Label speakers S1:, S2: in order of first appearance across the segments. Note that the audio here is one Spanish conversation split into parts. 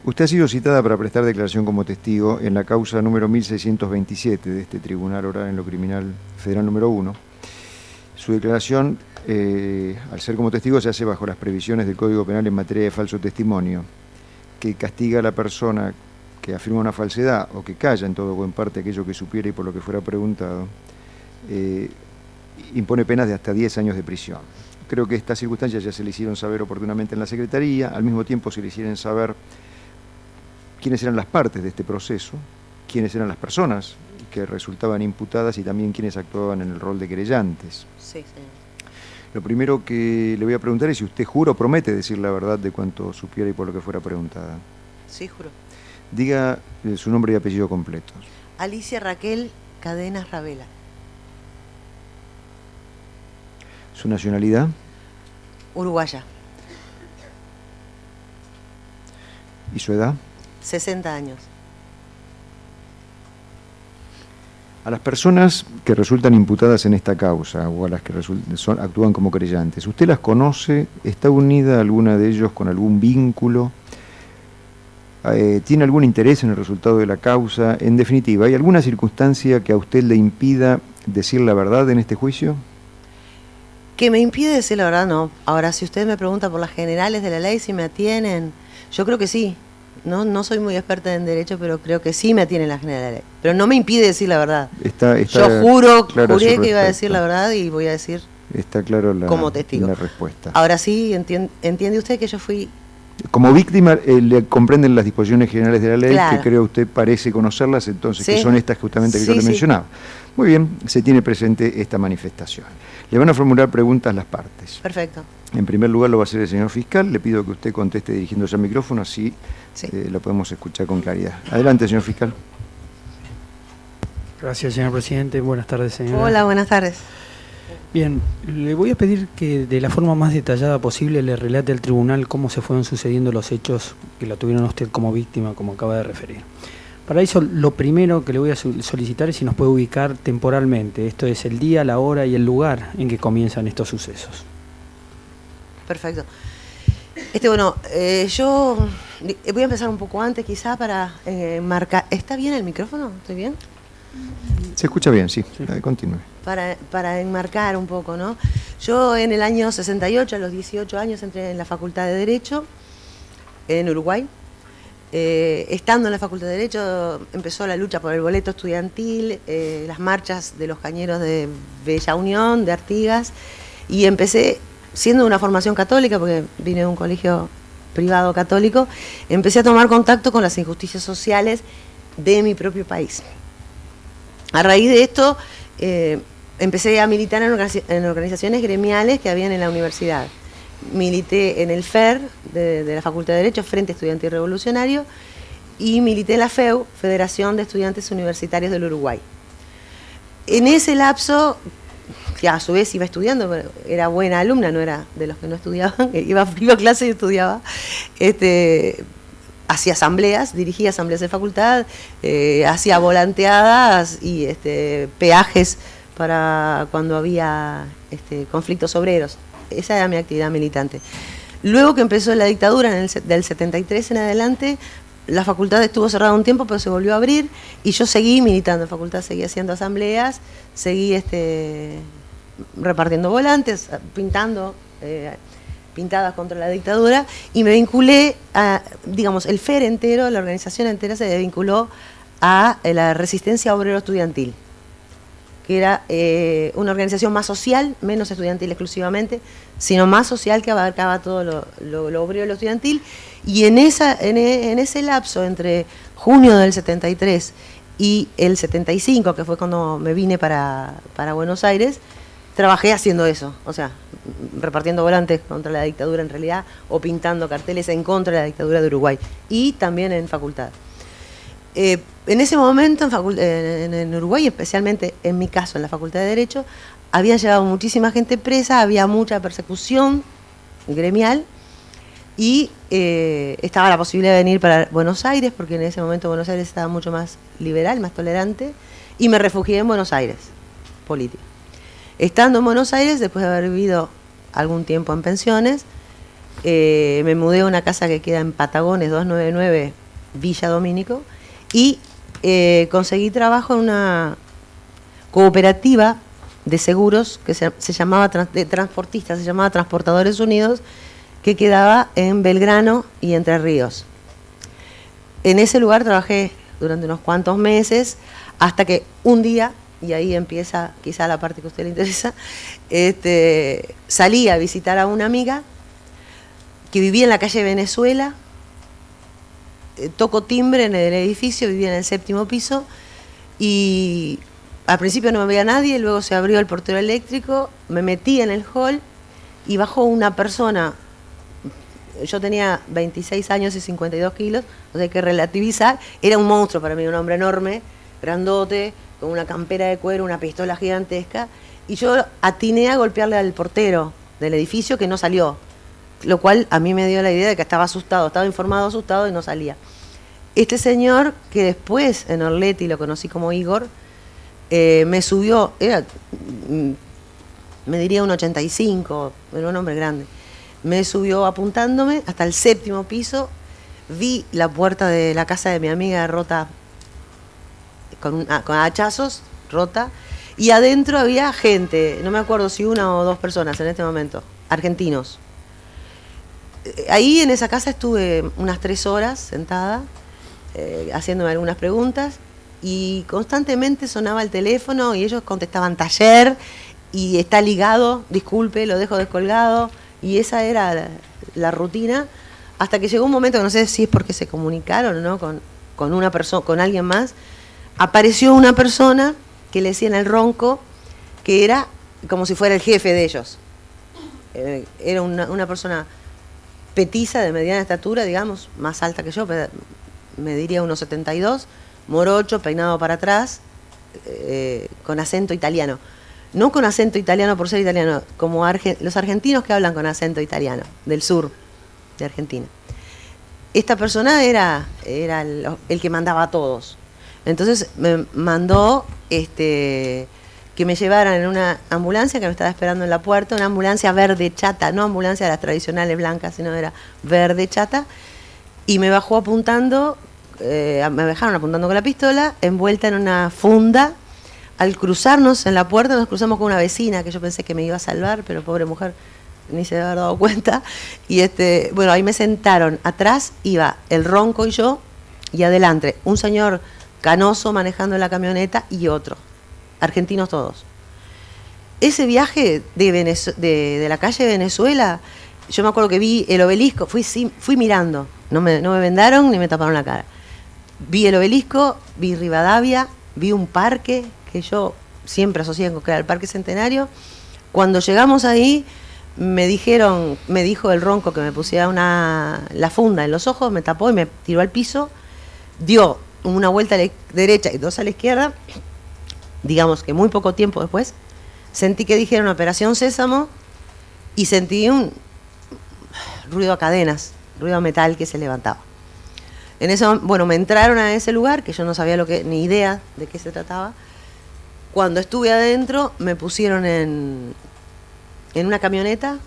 S1: Usted ha sido citada para prestar declaración como testigo en la causa número 1627 de este Tribunal Oral en lo Criminal Federal número 1. Su declaración, al ser como testigo, se hace bajo las previsiones del Código Penal en materia de falso testimonio, que castiga a la persona que afirma una falsedad o que calla en todo o en parte aquello que supiera y por lo que fuera preguntado, impone penas de hasta 10 años de prisión. Creo que estas circunstancias ya se le hicieron saber oportunamente en la Secretaría, al mismo tiempo se le hicieron saber quiénes eran las partes de este proceso, quiénes eran las personas que resultaban imputadas y también quiénes actuaban en el rol de querellantes.
S2: Sí, señor.
S1: Lo primero que le voy a preguntar es si usted jura o promete decir la verdad de cuanto supiera y por lo que fuera preguntada.
S2: Sí, juro.
S1: Diga su nombre y apellido completos.
S2: Alicia Raquel Cadenas Ravela.
S1: ¿Su nacionalidad?
S2: Uruguaya.
S1: ¿Y su edad?
S2: 60 años.
S1: A las personas que resultan imputadas en esta causa o a las que actúan como querellantes, ¿usted las conoce? ¿Está unida a alguna de ellos con algún vínculo? ¿Tiene algún interés en el resultado de la causa? En definitiva, ¿hay alguna circunstancia que a usted le impida decir la verdad en este juicio?
S2: Que me impide decir la verdad, no. Ahora, si usted me pregunta por las generales de la ley, si me atienen, yo creo que sí. No soy muy experta en derecho, pero creo que sí me atienen las generales de la ley. Pero no me impide decir la verdad. Yo juré que iba a decir la verdad y voy a decir
S1: está claro
S2: como testigo.
S1: La respuesta.
S2: Ahora sí, entiende usted que yo fui...
S1: Como víctima le comprenden las disposiciones generales de la ley,
S2: claro,
S1: que creo usted parece conocerlas, entonces,
S2: sí,
S1: que son estas justamente que yo le mencionaba. Muy bien, se tiene presente esta manifestación. Le van a formular preguntas las partes.
S2: Perfecto.
S1: En primer lugar lo va a hacer el señor fiscal. Le pido que usted conteste dirigiéndose al micrófono, así lo podemos escuchar con claridad. Adelante, señor fiscal.
S3: Gracias, señor presidente. Buenas tardes, señora.
S2: Hola, buenas tardes.
S3: Bien, le voy a pedir que de la forma más detallada posible le relate al tribunal cómo se fueron sucediendo los hechos que la tuvieron a usted como víctima, como acaba de referir. Para eso, lo primero que le voy a solicitar es si nos puede ubicar temporalmente, esto es el día, la hora y el lugar en que comienzan estos sucesos.
S2: Perfecto. Bueno, yo voy a empezar un poco antes quizá para marcar... ¿Está bien el micrófono? ¿Estoy bien?
S1: Se escucha bien, sí. Continúe.
S2: Para enmarcar un poco, ¿no? Yo en el año 68, a los 18 años, entré en la Facultad de Derecho en Uruguay. Estando en la Facultad de Derecho empezó la lucha por el boleto estudiantil, las marchas de los cañeros de Bella Unión, de Artigas, y empecé, siendo una formación católica, porque vine de un colegio privado católico, empecé a tomar contacto con las injusticias sociales de mi propio país. A raíz de esto, empecé a militar en organizaciones gremiales que habían en la universidad. Milité en el FER de la Facultad de Derecho, Frente Estudiantil Revolucionario, y milité en la FEU, Federación de Estudiantes Universitarios del Uruguay. En ese lapso, que a su vez iba estudiando, pero era buena alumna, no era de los que no estudiaban, iba a clase y estudiaba, hacía asambleas, dirigía asambleas de facultad, hacía volanteadas y peajes para cuando había conflictos obreros. Esa era mi actividad militante. Luego que empezó la dictadura, del 73 en adelante, la facultad estuvo cerrada un tiempo, pero se volvió a abrir y yo seguí militando en facultad, seguí haciendo asambleas, seguí repartiendo volantes, pintando pintadas contra la dictadura, y me vinculé a, digamos, el FER entero, la organización entera se vinculó a la resistencia obrero estudiantil, que era una organización más social, menos estudiantil exclusivamente, sino más social, que abarcaba todo lo obrero y lo estudiantil. Y en ese lapso, entre junio del 73 y el 75, que fue cuando me vine para Buenos Aires, trabajé haciendo eso, o sea, repartiendo volantes contra la dictadura en realidad, o pintando carteles en contra de la dictadura de Uruguay, y también en facultad. En ese momento en Uruguay, especialmente en mi caso en la Facultad de Derecho, había llegado muchísima gente presa, había mucha persecución gremial, y estaba la posibilidad de venir para Buenos Aires, porque en ese momento Buenos Aires estaba mucho más liberal, más tolerante, y me refugié en Buenos Aires, política. Estando en Buenos Aires, después de haber vivido algún tiempo en pensiones, me mudé a una casa que queda en Patagones 299, Villa Domínico, y conseguí trabajo en una cooperativa de seguros que se llamaba, de transportistas, se llamaba Transportadores Unidos, que quedaba en Belgrano y Entre Ríos. En ese lugar trabajé durante unos cuantos meses, hasta que un día, y ahí empieza quizá la parte que a usted le interesa, salí a visitar a una amiga que vivía en la calle Venezuela, toco timbre en el edificio, vivía en el 7º piso, y al principio no me veía nadie, luego se abrió el portero eléctrico, me metí en el hall y bajó una persona. Yo tenía 26 años y 52 kilos, o sea, hay que relativizar. Era un monstruo para mí, un hombre enorme, grandote, con una campera de cuero, una pistola gigantesca, y yo atiné a golpearle al portero del edificio, que no salió, lo cual a mí me dio la idea de que estaba asustado, estaba informado, asustado, y no salía. Este señor, que después en Orleti lo conocí como Igor, me subió, me diría un 85, era un hombre grande. Me subió apuntándome hasta el 7º piso, vi la puerta de la casa de mi amiga rota, con hachazos, rota, y adentro había gente, no me acuerdo si 1 o 2 personas en este momento, argentinos. Ahí en esa casa estuve unas 3 horas sentada, haciéndome algunas preguntas, y constantemente sonaba el teléfono y ellos contestaban taller, y está ligado, disculpe, lo dejo descolgado. Y esa era la rutina, hasta que llegó un momento, que no sé si es porque se comunicaron o no con una persona, con alguien más, apareció una persona que le decían el ronco, que era como si fuera el jefe de ellos. Era una persona petiza, de mediana estatura, digamos, más alta que yo, me diría unos 72, morocho, peinado para atrás, con acento italiano. No con acento italiano por ser italiano, como los argentinos que hablan con acento italiano, del sur de Argentina. Esta persona era el que mandaba a todos. Entonces me mandó que me llevaran en una ambulancia que me estaba esperando en la puerta, una ambulancia verde chata, no ambulancia de las tradicionales blancas, sino era verde chata, y me bajó apuntando, me dejaron apuntando con la pistola, envuelta en una funda. Al cruzarnos en la puerta, nos cruzamos con una vecina que yo pensé que me iba a salvar, pero pobre mujer, ni se había dado cuenta. Y bueno, ahí me sentaron. Atrás iba el ronco y yo, y adelante un señor canoso manejando la camioneta y otro. Argentinos todos. Ese viaje de la calle Venezuela, yo me acuerdo que vi el obelisco, fui mirando, no me vendaron ni me taparon la cara. Vi el obelisco, vi Rivadavia, vi un parque que yo siempre asocié con que era el Parque Centenario. Cuando llegamos ahí, me dijo el ronco que me pusiera la funda en los ojos, me tapó y me tiró al piso, dio una vuelta a la derecha y 2 a la izquierda. Digamos que muy poco tiempo después, sentí que dijeron Operación Sésamo y sentí un ruido a cadenas, ruido a metal que se levantaba. En eso, bueno, me entraron a ese lugar, que yo no sabía ni idea de qué se trataba. Cuando estuve adentro, me pusieron en una camioneta,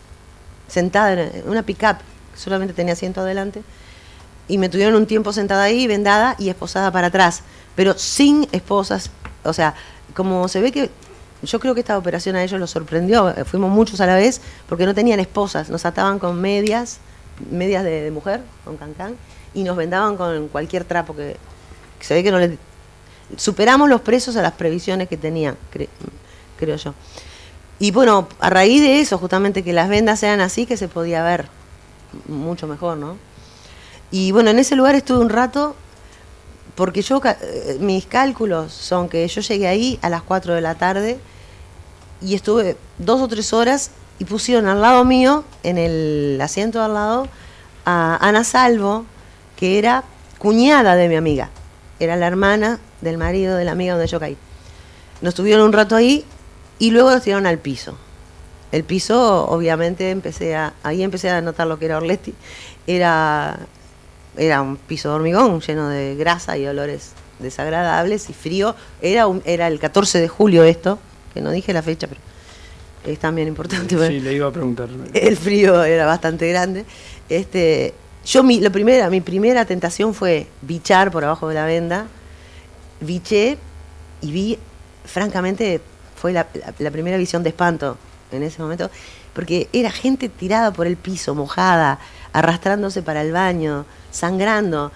S2: sentada en una pick-up, que solamente tenía asiento adelante, y me tuvieron un tiempo sentada ahí, vendada y esposada para atrás, pero sin esposas. O sea, como se ve que, yo creo que esta operación a ellos los sorprendió, fuimos muchos a la vez, porque no tenían esposas, nos ataban con medias de mujer, con cancán, y nos vendaban con cualquier trapo que se ve que no les... Superamos los presos a las previsiones que tenían, creo yo. Y bueno, a raíz de eso, justamente que las vendas eran así, que se podía ver mucho mejor, ¿no? Y bueno, en ese lugar estuve un rato, porque mis cálculos son que yo llegué ahí a las 4 de la tarde y estuve 2 o 3 horas y pusieron al lado mío, en el asiento de al lado, a Ana Salvo, que era cuñada de mi amiga. Era la hermana del marido de la amiga donde yo caí. Nos tuvieron un rato ahí y luego nos tiraron al piso. El piso, obviamente, ahí empecé a notar lo que era Orleti. Era un piso de hormigón lleno de grasa y olores desagradables y frío. Era el 14 de julio esto, que no dije la fecha, pero es también importante.
S3: Sí, le iba a preguntar.
S2: El frío era bastante grande. Mi primera tentación fue bichar por abajo de la venda. Biché y vi, francamente, fue la primera visión de espanto en ese momento, porque era gente tirada por el piso, mojada, arrastrándose para el baño, sangrando.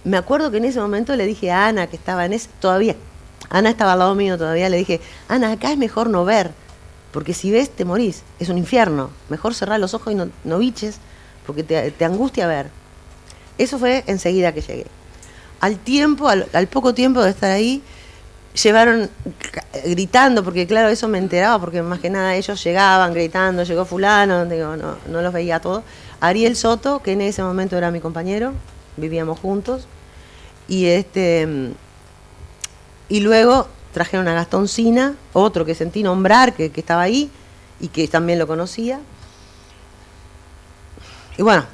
S2: Me acuerdo que en ese momento le dije a Ana, que estaba todavía, Ana estaba al lado mío todavía, le dije, Ana, acá es mejor no ver, porque si ves te morís, es un infierno, mejor cerrar los ojos y no biches, porque te angustia ver. Eso fue enseguida que llegué. Al poco tiempo de estar ahí, llevaron gritando, porque claro, eso me enteraba, porque más que nada ellos llegaban gritando, llegó fulano, digo, no los veía todos. Ariel Soto, que en ese momento era mi compañero, vivíamos juntos, y luego trajeron a Gastón Sina, otro que sentí nombrar, que estaba ahí, y que también lo conocía. Y bueno,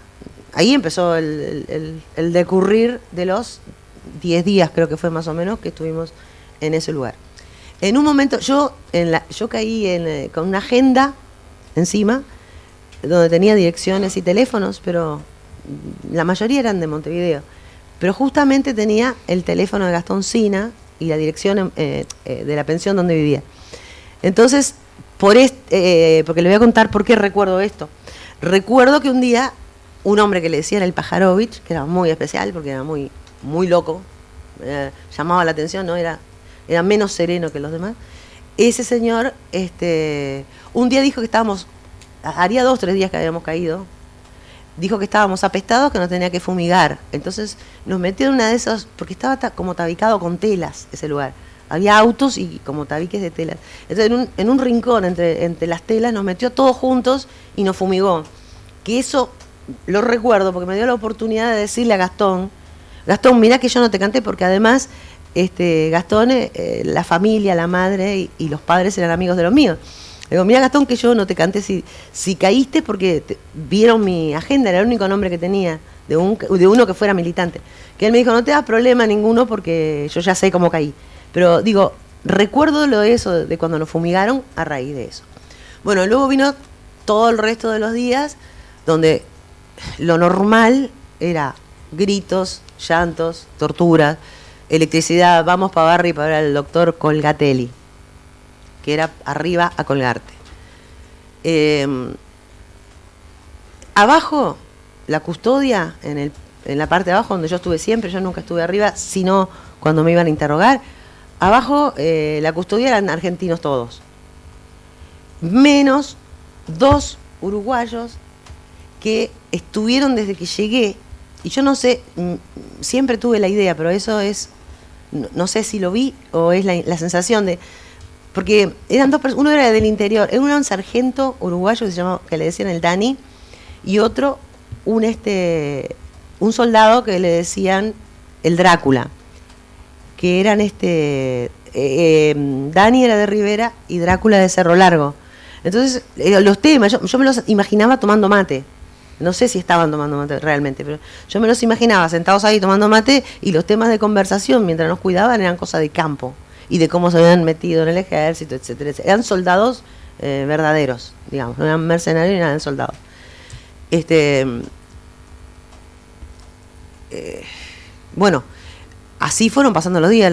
S2: ahí empezó el decurrir de los 10 días, creo que fue más o menos, que estuvimos en ese lugar. En un momento, yo caí con una agenda encima, donde tenía direcciones y teléfonos, pero la mayoría eran de Montevideo. Pero justamente tenía el teléfono de Gastón Sina y la dirección de la pensión donde vivía. Entonces, porque le voy a contar por qué recuerdo esto. Recuerdo que un día, un hombre que le decían el Pajarovich, que era muy especial, porque era muy, muy loco, llamaba la atención, ¿no? Era menos sereno que los demás. Ese señor, un día dijo que haría 2 o 3 días que habíamos caído, dijo que estábamos apestados, que nos tenía que fumigar. Entonces nos metió en una de esas, porque estaba como tabicado con telas ese lugar. Había autos y como tabiques de telas. Entonces en un rincón entre las telas nos metió todos juntos y nos fumigó. Que eso lo recuerdo porque me dio la oportunidad de decirle a Gastón, mirá que yo no te canté, porque además Gastón, la familia, la madre y los padres eran amigos de los míos. Le digo, mira Gastón, que yo no te canté si caíste porque vieron mi agenda, era el único nombre que tenía de uno que fuera militante. Que él me dijo, no te das problema ninguno porque yo ya sé cómo caí. Pero digo, recuerdo eso de cuando nos fumigaron a raíz de eso. Bueno, luego vino todo el resto de los días donde lo normal era gritos, llantos, torturas, electricidad, vamos para Barri para ver al doctor Colgatelli, que era arriba a colgarte. Abajo, la custodia, en la parte de abajo donde yo estuve siempre, yo nunca estuve arriba, sino cuando me iban a interrogar. Abajo, la custodia eran argentinos todos, menos 2 uruguayos que estuvieron desde que llegué, y yo no sé, siempre tuve la idea, pero eso es, no sé si lo vi o es la sensación de... Porque eran 2 personas, uno era del interior, uno era un sargento uruguayo que le decían el Dani, y otro, un soldado que le decían el Drácula, que eran Dani era de Rivera y Drácula de Cerro Largo. Entonces, los temas, yo me los imaginaba tomando mate. No sé si estaban tomando mate realmente, pero yo me los imaginaba sentados ahí tomando mate, y los temas de conversación mientras nos cuidaban eran cosas de campo y de cómo se habían metido en el ejército, etcétera, etcétera. Eran soldados verdaderos, digamos, no eran mercenarios ni eran soldados. Bueno, así fueron pasando los días.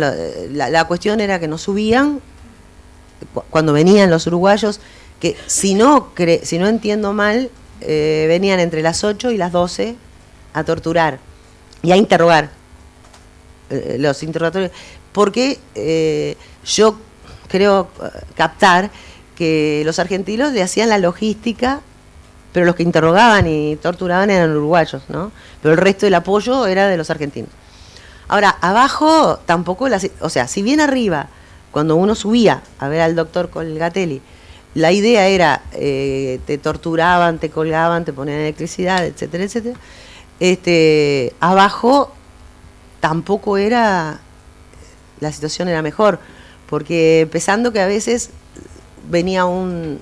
S2: La cuestión era que nos subían cuando venían los uruguayos, que si no entiendo mal, venían entre las 8 y las 12 a torturar y a interrogar, los interrogatorios, porque yo creo captar que los argentinos le hacían la logística, pero los que interrogaban y torturaban eran uruguayos, ¿no? Pero el resto del apoyo era de los argentinos. Ahora, abajo tampoco, o sea, si bien arriba, cuando uno subía a ver al doctor Colgatelli, la idea era, te torturaban, te colgaban, te ponían electricidad, etcétera, etcétera. Abajo tampoco la situación era mejor, porque empezando que a veces venía un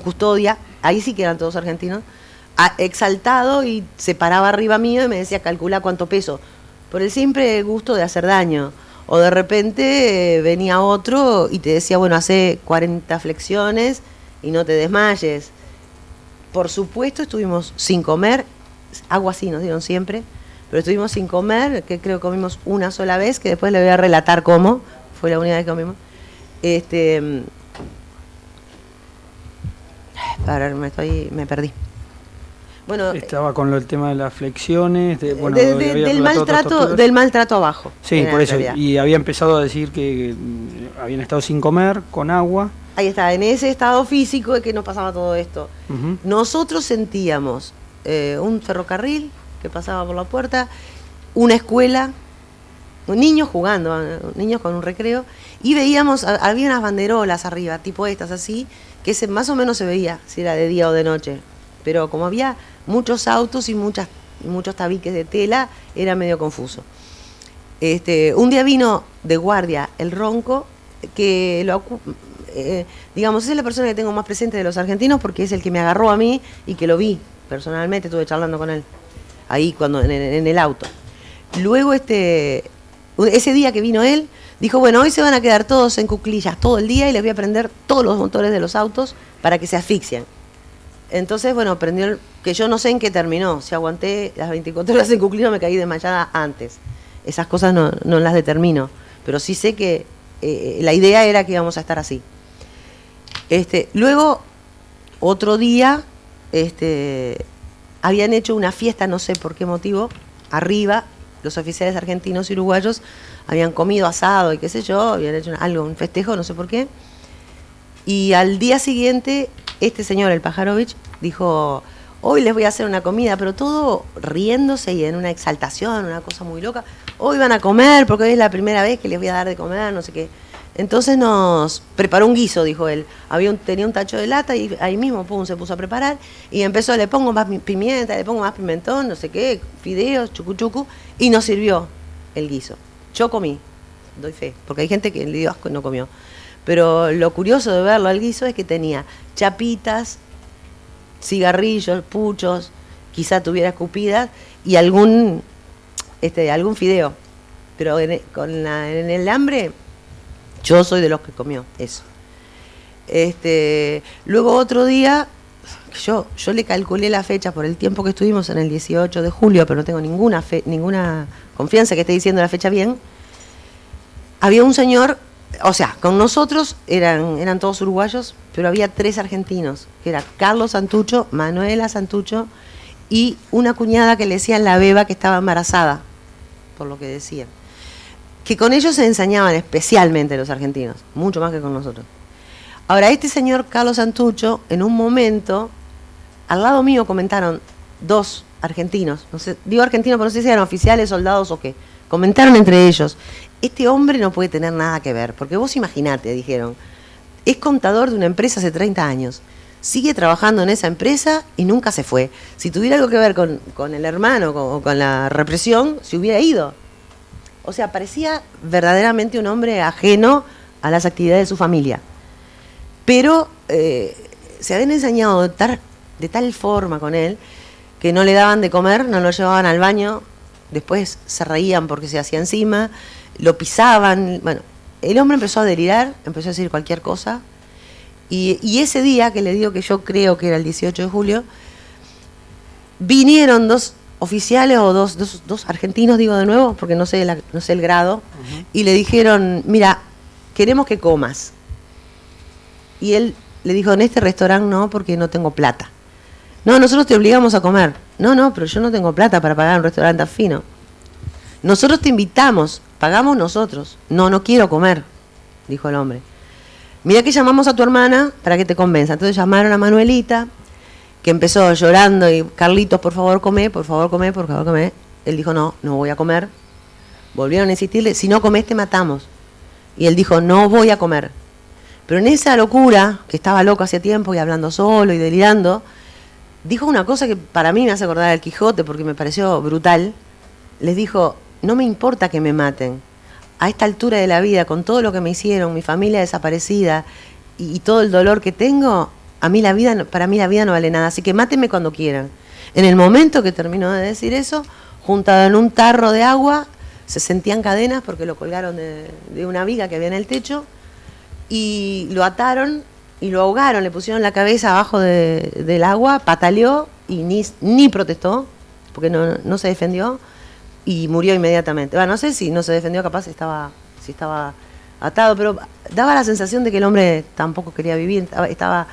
S2: custodia, ahí sí que eran todos argentinos, exaltado, y se paraba arriba mío y me decía, calcula cuánto peso, por el simple gusto de hacer daño. O de repente venía otro y te decía, bueno, hace 40 flexiones y no te desmayes. Por supuesto estuvimos sin comer, agua sí nos dieron siempre, pero estuvimos sin comer, que creo que comimos una sola vez, que después le voy a relatar cómo, fue la única vez que comimos. Ahora me perdí. Bueno,
S3: estaba con el tema de las flexiones,
S2: del maltrato abajo.
S3: Sí, por eso. Y había empezado a decir que habían estado sin comer, con agua.
S2: Ahí está, en ese estado físico es que nos pasaba todo esto. Uh-huh. Nosotros sentíamos un ferrocarril que pasaba por la puerta, una escuela, niños jugando, niños con un recreo, y veíamos, había unas banderolas arriba, tipo estas así, que más o menos se veía si era de día o de noche. Pero como había muchos autos y muchos tabiques de tela, era medio confuso. Un día vino de guardia el Ronco, que digamos, es la persona que tengo más presente de los argentinos porque es el que me agarró a mí y que lo vi personalmente, estuve charlando con él ahí en el auto. Luego ese día que vino él, dijo, bueno, hoy se van a quedar todos en cuclillas todo el día y les voy a prender todos los motores de los autos para que se asfixien. Entonces, bueno, prendió, que yo no sé en qué terminó, si aguanté las 24 horas en cuclillas me caí desmayada antes. Esas cosas no las determino, pero sí sé que la idea era que íbamos a estar así. Luego, otro día, habían hecho una fiesta, no sé por qué motivo, arriba, los oficiales argentinos y uruguayos habían comido asado y qué sé yo, habían hecho un festejo, no sé por qué. Y al día siguiente, este señor, el Pajarovich, dijo, hoy les voy a hacer una comida, pero todo riéndose y en una exaltación, una cosa muy loca. Hoy van a comer, porque hoy es la primera vez que les voy a dar de comer, no sé qué. Entonces nos preparó un guiso, dijo él. Tenía un tacho de lata y ahí mismo se puso a preparar y empezó, le pongo más pimienta, le pongo más pimentón, no sé qué, fideos, chucu, y nos sirvió el guiso. Yo comí, doy fe, porque hay gente que le dio asco y no comió. Pero lo curioso de verlo al guiso es que tenía chapitas, cigarrillos, puchos, quizá tuviera escupidas y algún fideo. Pero en el hambre, yo soy de los que comió eso. Luego otro día, yo le calculé la fecha por el tiempo que estuvimos en el 18 de julio, pero no tengo ninguna confianza que esté diciendo la fecha bien. Había un señor, o sea, con nosotros eran todos uruguayos, pero había 3 argentinos, que era Carlos Santucho, Manuela Santucho y una cuñada que le decían la beba que estaba embarazada, por lo que decían. Que con ellos se ensañaban especialmente los argentinos, mucho más que con nosotros. Ahora, este señor Carlos Santucho, en un momento, al lado mío comentaron 2 argentinos, no sé, digo argentinos, pero no sé si eran oficiales, soldados o qué, comentaron entre ellos, este hombre no puede tener nada que ver, porque vos imaginate, dijeron, es contador de una empresa hace 30 años, sigue trabajando en esa empresa y nunca se fue. Si tuviera algo que ver con el hermano o con la represión, se hubiera ido. O sea, parecía verdaderamente un hombre ajeno a las actividades de su familia. Pero se habían ensañado de tal forma con él que no le daban de comer, no lo llevaban al baño, después se reían porque se hacía encima, lo pisaban. Bueno, el hombre empezó a delirar, empezó a decir cualquier cosa. Y ese día, que le digo que yo creo que era el 18 de julio, vinieron 2 oficiales o dos argentinos, digo de nuevo, porque no sé el grado, uh-huh. Y le dijeron, mira, queremos que comas. Y él le dijo, en este restaurante no, porque no tengo plata. No, nosotros te obligamos a comer. No, pero yo no tengo plata para pagar un restaurante tan fino. Nosotros te invitamos, pagamos nosotros. No quiero comer, dijo el hombre. Mira que llamamos a tu hermana para que te convenza. Entonces llamaron a Manuelita, que empezó llorando y Carlitos, por favor come. Él dijo, no voy a comer. Volvieron a insistirle, si no comes te matamos. Y él dijo, no voy a comer. Pero en esa locura, que estaba loco hacía tiempo y hablando solo y delirando, dijo una cosa que para mí me hace acordar al Quijote porque me pareció brutal. Les dijo, no me importa que me maten. A esta altura de la vida, con todo lo que me hicieron, mi familia desaparecida y todo el dolor que tengo, para mí la vida no vale nada, así que mátenme cuando quieran. En el momento que terminó de decir eso, juntado en un tarro de agua, se sentían cadenas porque lo colgaron de una viga que había en el techo y lo ataron y lo ahogaron, le pusieron la cabeza abajo del agua, pataleó y ni protestó, porque no se defendió, y murió inmediatamente. Bueno, no sé si no se defendió, capaz si estaba atado, pero daba la sensación de que el hombre tampoco quería vivir, estaba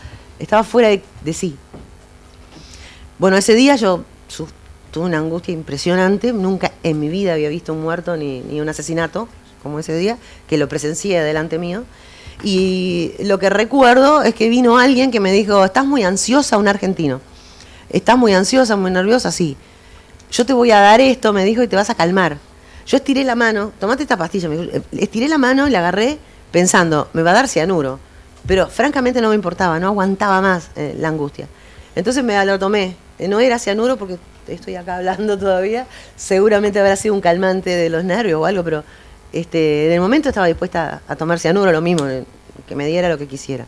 S2: fuera de sí. Bueno, ese día yo tuve una angustia impresionante, nunca en mi vida había visto un muerto ni un asesinato como ese día, que lo presencié delante mío. Y lo que recuerdo es que vino alguien que me dijo, estás muy ansiosa, un argentino, estás muy ansiosa, muy nerviosa, sí. Yo te voy a dar esto, me dijo, y te vas a calmar. Yo estiré la mano, tomate esta pastilla, me dijo, estiré la mano y la agarré pensando, me va a dar cianuro. Pero francamente no me importaba, no aguantaba más la angustia. Entonces me lo tomé. No era cianuro porque estoy acá hablando todavía, seguramente habrá sido un calmante de los nervios o algo, pero en el momento estaba dispuesta a tomar cianuro, lo mismo, que me diera lo que quisiera.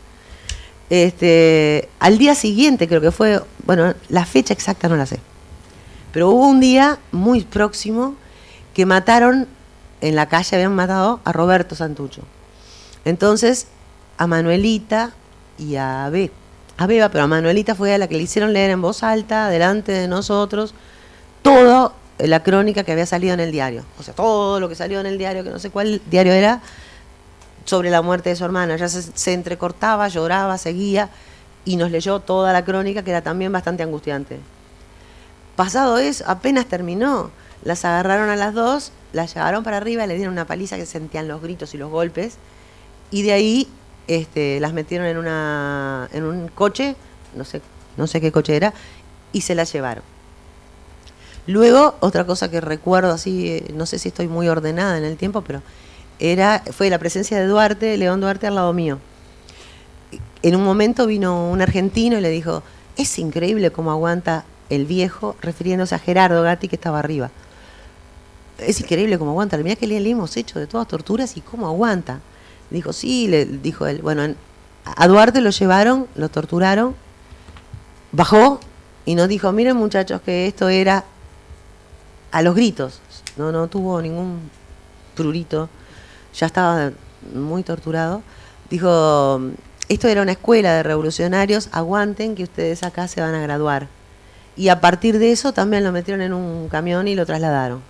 S2: Al día siguiente creo que fue, bueno, la fecha exacta no la sé, pero hubo un día muy próximo que mataron, en la calle habían matado a Roberto Santucho. Entonces, a Manuelita y a Beba, pero a Manuelita fue a la que le hicieron leer en voz alta, delante de nosotros, toda la crónica que había salido en el diario. O sea, todo lo que salió en el diario, que no sé cuál diario era, sobre la muerte de su hermana. Ella se entrecortaba, lloraba, seguía, y nos leyó toda la crónica, que era también bastante angustiante. Pasado eso, apenas terminó, las agarraron a las dos, las llevaron para arriba, le dieron una paliza que sentían los gritos y los golpes, y de ahí las metieron en un coche, no sé qué coche era, y se las llevaron. Luego, otra cosa que recuerdo así, no sé si estoy muy ordenada en el tiempo, pero fue la presencia de León Duarte al lado mío. En un momento vino un argentino y le dijo, es increíble cómo aguanta el viejo, refiriéndose a Gerardo Gatti, que estaba arriba. Es increíble cómo aguanta, mirá que le hemos hecho de todas torturas y cómo aguanta. Dijo, sí, le dijo él. Bueno, a Duarte lo llevaron, lo torturaron, bajó y nos dijo, miren muchachos que esto era a los gritos, no tuvo ningún prurito, ya estaba muy torturado. Dijo, esto era una escuela de revolucionarios, aguanten que ustedes acá se van a graduar. Y a partir de eso también lo metieron en un camión y lo trasladaron.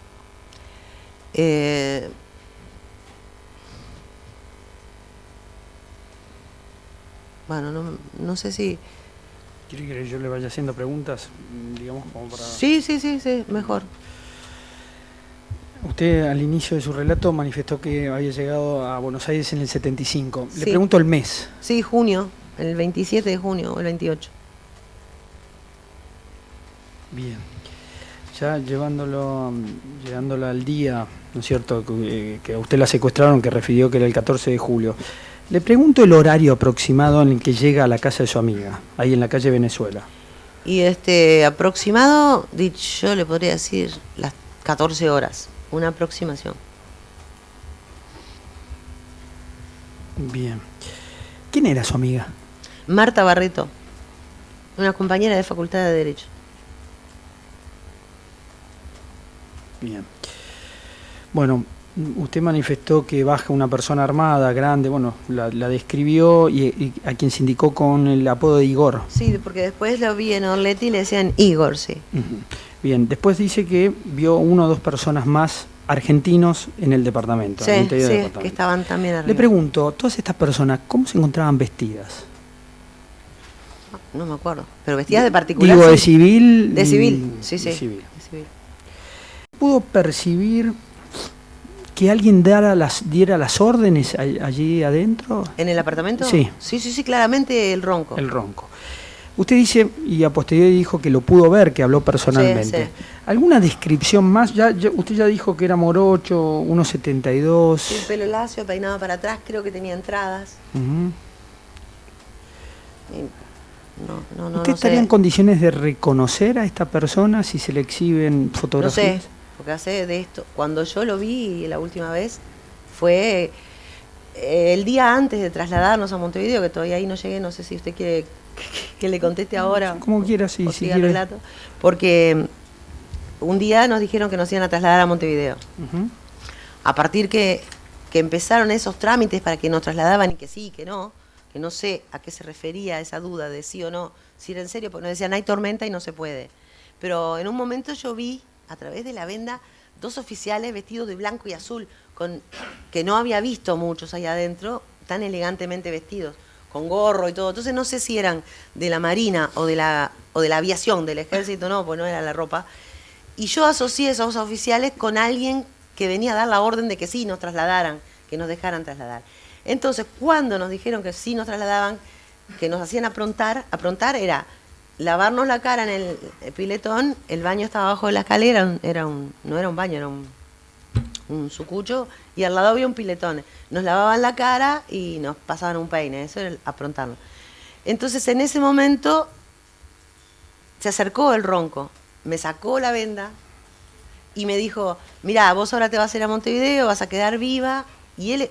S2: Bueno, no sé si...
S3: ¿Quiere que yo le vaya haciendo preguntas, digamos, como para...?
S2: Sí, mejor.
S3: Usted al inicio de su relato manifestó que había llegado a Buenos Aires en el 75. Le pregunto el mes.
S2: Sí, junio, el 27 de junio o el 28.
S3: Bien. Ya llevándolo al día, ¿no es cierto?, que a usted la secuestraron, que refirió que era el 14 de julio. Le pregunto el horario aproximado en el que llega a la casa de su amiga, ahí en la calle Venezuela.
S2: Y aproximado, yo le podría decir las 14 horas, una aproximación.
S3: Bien. ¿Quién era su amiga?
S2: Marta Barreto, una compañera de Facultad de Derecho.
S3: Bien. Bueno, usted manifestó que baja una persona armada, grande, bueno, la describió y a quien se indicó con el apodo de Igor.
S2: Sí, porque después lo vi en Orleti y le decían Igor, sí.
S3: Bien, después dice que vio 1 o 2 personas más argentinos en el departamento.
S2: Sí,
S3: al interior del
S2: sí,
S3: departamento.
S2: que estaban también arriba.
S3: Le pregunto, todas estas personas, ¿cómo se encontraban vestidas?
S2: No me acuerdo, pero vestidas de particular.
S3: Digo,
S2: sí.
S3: de civil.
S2: De civil, sí.
S3: De civil.
S2: De civil.
S3: ¿Pudo percibir que alguien diera las órdenes allí adentro?
S2: ¿En el apartamento?
S3: Sí.
S2: Sí, claramente el ronco.
S3: El ronco. Usted dice, y a posteriori dijo que lo pudo ver, que habló personalmente.
S2: Sí.
S3: ¿Alguna descripción más? Usted ya dijo que era morocho, 1,72.
S2: Sí, pelo lacio, peinado para atrás, creo que tenía entradas.
S3: ¿Usted estaría en condiciones de reconocer a esta persona si se le exhiben fotografías?
S2: No sé, porque hace de esto, cuando yo lo vi la última vez, fue el día antes de trasladarnos a Montevideo, que todavía ahí no llegué, no sé si usted quiere que le conteste ahora.
S3: Como quiera, sí,
S2: si quiere. El relato, porque un día nos dijeron que nos iban a trasladar a Montevideo. A partir que empezaron esos trámites para que nos trasladaban y que sí, que no, que no sé a qué se refería esa duda de sí o no, si era en serio, porque nos decían hay tormenta y no se puede. Pero en un momento yo vi a través de la venda 2 oficiales vestidos de blanco y azul, que no había visto muchos ahí adentro, tan elegantemente vestidos, con gorro y todo. Entonces no sé si eran de la Marina o de la aviación, del ejército, no, pues no era la ropa. Y yo asocié a esos oficiales con alguien que venía a dar la orden de que sí nos trasladaran, que nos dejaran trasladar. Entonces, cuando nos dijeron que sí nos trasladaban, que nos hacían aprontar era lavarnos la cara en el piletón, el baño estaba abajo de la escalera, no era un baño, era un sucucho, y al lado había un piletón. Nos lavaban la cara y nos pasaban un peine, eso era aprontarnos. Entonces, en ese momento, se acercó el ronco, me sacó la venda y me dijo, mirá, vos ahora te vas a ir a Montevideo, vas a quedar viva. Y él,